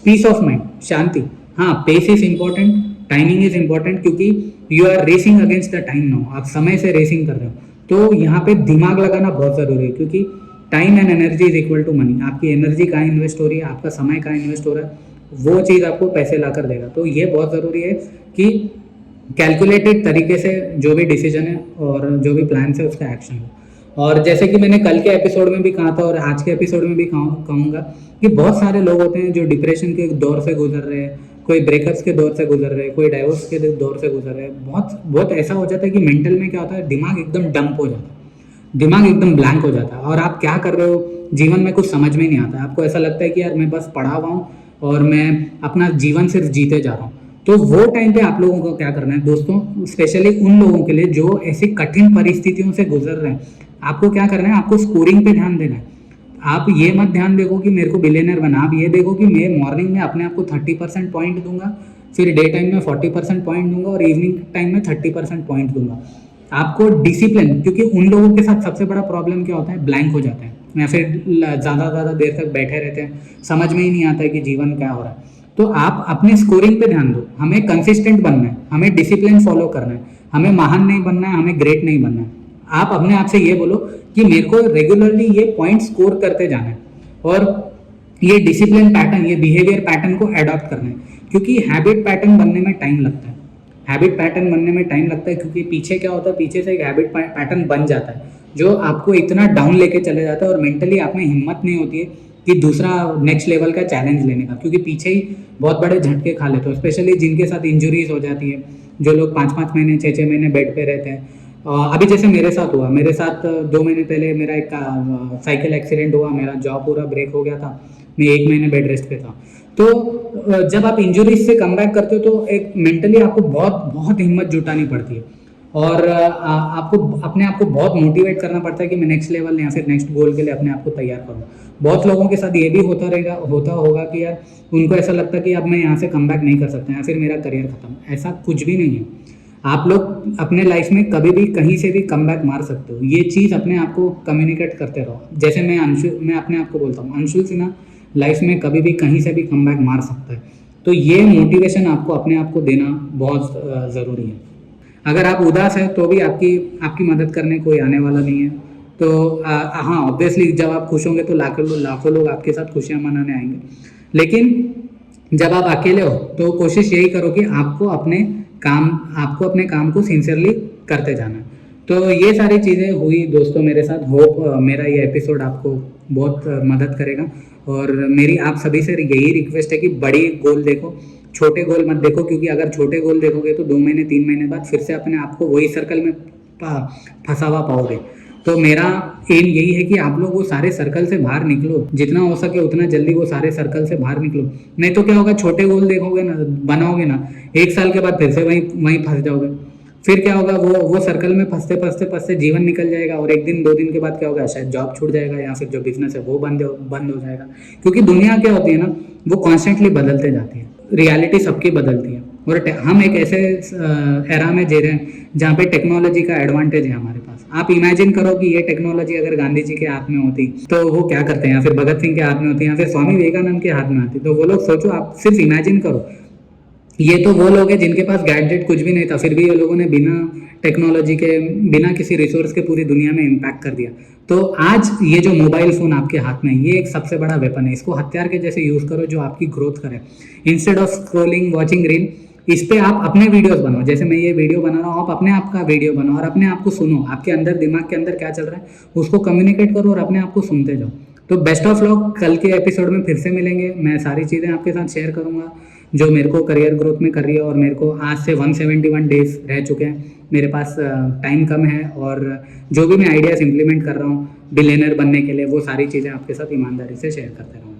पीस ऑफ माइंड, शांति। हाँ, pace is important, timing is important, क्योंकि you are racing against the time now, आप समय से रेसिंग कर रहे हो। तो यहाँ पे दिमाग लगाना बहुत ज़रूरी है, क्योंकि time and energy is equal to money. आपकी एनर्जी कहाँ इन्वेस्ट हो रही है, आपका समय कहाँ इन्वेस्ट हो रहा है, वो चीज़ आपको पैसे ला कर देगा। तो ये बहुत ज़रूरी है कि कैलकुलेटेड तरीके से जो भी डिसीजन है और जो भी प्लान है उसका एक्शन हो। और जैसे कि मैंने कल के एपिसोड में भी कहा था और आज के एपिसोड में भी कहूँगा कि बहुत सारे लोग होते हैं जो डिप्रेशन के दौर से गुजर रहे हैं, कोई ब्रेकअप्स के दौर से गुजर रहे हैं, कोई डाइवोर्स के दौर से गुजर रहे हैं। बहुत ऐसा हो जाता है कि मेंटल में क्या होता है, दिमाग एकदम डंप हो जाता है, दिमाग एकदम ब्लैंक हो जाता है, और आप क्या कर रहे हो जीवन में कुछ समझ में नहीं आता। आपको ऐसा लगता है कि यार मैं बस पढ़ा हुआ हूँ और मैं अपना जीवन सिर्फ जीते जा रहा हूँ। तो वो टाइम पे आप लोगों को क्या करना है दोस्तों, स्पेशली उन लोगों के लिए जो ऐसी कठिन परिस्थितियों से गुजर रहे हैं, आपको क्या करना है, आपको स्कोरिंग पे ध्यान देना है। आप ये मत ध्यान देखो कि मेरे को बिलियनर बना, आप ये देखो कि मैं मॉर्निंग में अपने आप को 30% पॉइंट दूंगा, फिर डे टाइम में 40% पॉइंट दूंगा और इवनिंग टाइम में 30% पॉइंट दूंगा। आपको डिसिप्लिन, क्योंकि उन लोगों के साथ सबसे बड़ा प्रॉब्लम क्या होता है, ब्लैंक हो जाते हैं या फिर ज़्यादा देर तक बैठे रहते हैं, समझ में ही नहीं आता है कि जीवन क्या हो रहा है। तो आप अपने स्कोरिंग पे ध्यान दो, हमें कंसिस्टेंट बनना है, हमें डिसिप्लिन फॉलो करना है, हमें महान नहीं बनना है, हमें ग्रेट नहीं बनना है। आप अपने आप से ये बोलो कि मेरे को रेगुलरली ये पॉइंट स्कोर करते जाना है और ये डिसिप्लिन पैटर्न, ये बिहेवियर पैटर्न को अडॉप्ट करना है, क्योंकि हैबिट पैटर्न बनने में टाइम लगता है। हैबिट पैटर्न बनने में टाइम लगता है क्योंकि पीछे क्या होता है, पीछे से एक हैबिट पैटर्न बन जाता है जो आपको इतना डाउन लेके चले जाता है और मेंटली आप में हिम्मत नहीं होती है कि दूसरा नेक्स्ट लेवल का चैलेंज लेने का, क्योंकि पीछे ही बहुत बड़े झटके खा लेते हो। स्पेशली जिनके साथ इंजुरीज हो जाती है, जो लोग 5-5 महीने 6-6 महीने बेड पे रहते हैं। अभी जैसे मेरे साथ हुआ, मेरे साथ 2 महीने पहले मेरा एक साइकिल एक्सीडेंट हुआ, मेरा जॉब पूरा ब्रेक हो गया था, मैं 1 महीने बेड रेस्ट पे था। तो जब आप इंजुरीज से कम बैक करते हो तो एक मेंटली आपको बहुत बहुत हिम्मत जुटानी पड़ती है और आपको अपने आप को बहुत मोटिवेट करना पड़ता है कि मैं नेक्स्ट लेवल या फिर नेक्स्ट गोल के लिए अपने आप को तैयार करूँ। बहुत लोगों के साथ ये भी होता होगा कि यार उनको ऐसा लगता है कि अब मैं यहाँ से कम बैक नहीं कर सकता या फिर मेरा करियर खत्म। ऐसा कुछ भी नहीं है। आप लोग अपने लाइफ में कभी भी कहीं से भी कम बैक मार सकते हो। ये चीज़ अपने आप को कम्युनिकेट करते रहो। जैसे मैं अपने आप को बोलता हूँ, अंशुल सिन्हा लाइफ में कभी भी कहीं से भी कम बैक मार सकता है। तो ये मोटिवेशन आपको अपने आप को देना बहुत ज़रूरी है। अगर आप उदास हैं तो भी आपकी मदद करने कोई आने वाला नहीं है। तो हाँ, ऑब्वियसली जब आप खुश होंगे तो लाखों लोग आपके साथ खुशियाँ मनाने आएंगे। लेकिन जब आप अकेले हो तो कोशिश यही करो कि आपको अपने काम को सिंसियरली करते जाना है। तो ये सारी चीज़ें हुई दोस्तों मेरे साथ। होप मेरा ये एपिसोड आपको बहुत मदद करेगा और मेरी आप सभी से यही रिक्वेस्ट है कि बड़ी गोल देखो, छोटे गोल मत देखो, क्योंकि अगर छोटे गोल देखोगे तो 2 महीने 3 महीने बाद फिर से अपने आप को वही सर्कल में फंसावा पाओगे। तो मेरा एम यही है कि आप लोग वो सारे सर्कल से बाहर निकलो, जितना हो सके उतना जल्दी वो सारे सर्कल से बाहर निकलो। नहीं तो क्या होगा, छोटे गोल देखोगे ना, बनाओगे ना, 1 साल के बाद फिर से वहीं वहीं फंस जाओगे। फिर क्या होगा, वो सर्कल में फंसते फंसते फंसते जीवन निकल जाएगा, और 1 दिन 2 दिन के बाद क्या होगा, शायद जॉब छूट जाएगा, या फिर जो बिजनेस है वो बंद हो जाएगा। क्योंकि दुनिया क्या होती है ना, वो कॉन्स्टेंटली बदलते जाती है, रियलिटी सबकी बदलती है, और हम एक ऐसे एरा में जी रहे हैं जहाँ पे टेक्नोलॉजी का एडवांटेज है हमारे पास। आप इमेजिन करो कि ये टेक्नोलॉजी अगर गांधी जी के हाथ में होती तो वो क्या करते हैं, या फिर भगत सिंह के हाथ में होती, या फिर स्वामी विवेकानंद के हाथ में आती, तो वो लोग सोचो, आप सिर्फ इमेजिन करो। ये तो वो लोग हैं जिनके पास गैजेट कुछ भी नहीं था, फिर भी ये लोगों ने बिना टेक्नोलॉजी के, बिना किसी रिसोर्स के पूरी दुनिया में इम्पैक्ट कर दिया। तो आज ये जो मोबाइल फ़ोन आपके हाथ में है, ये एक सबसे बड़ा वेपन है। इसको हथियार के जैसे यूज़ करो जो आपकी ग्रोथ करे। Instead of scrolling watching reel, इस पे आप अपने वीडियोस बनाओ। जैसे मैं ये वीडियो बना रहा हूँ, आप अपने आप का वीडियो बनाओ और अपने आप को सुनो। आपके अंदर, दिमाग के अंदर क्या चल रहा है उसको कम्युनिकेट करो और अपने आप को सुनते जाओ। तो बेस्ट ऑफ लक, कल के एपिसोड में फिर से मिलेंगे। मैं सारी चीज़ें आपके साथ शेयर करूँगा जो मेरे को करियर ग्रोथ में कर रही है। और मेरे को आज से 171 डेज रह चुके हैं, मेरे पास टाइम कम है, और जो भी मैं आइडियाज़ इंप्लीमेंट कर रहा हूँ बिलियनर बनने के लिए, वो सारी चीज़ें आपके साथ ईमानदारी से शेयर करता रहूँगा।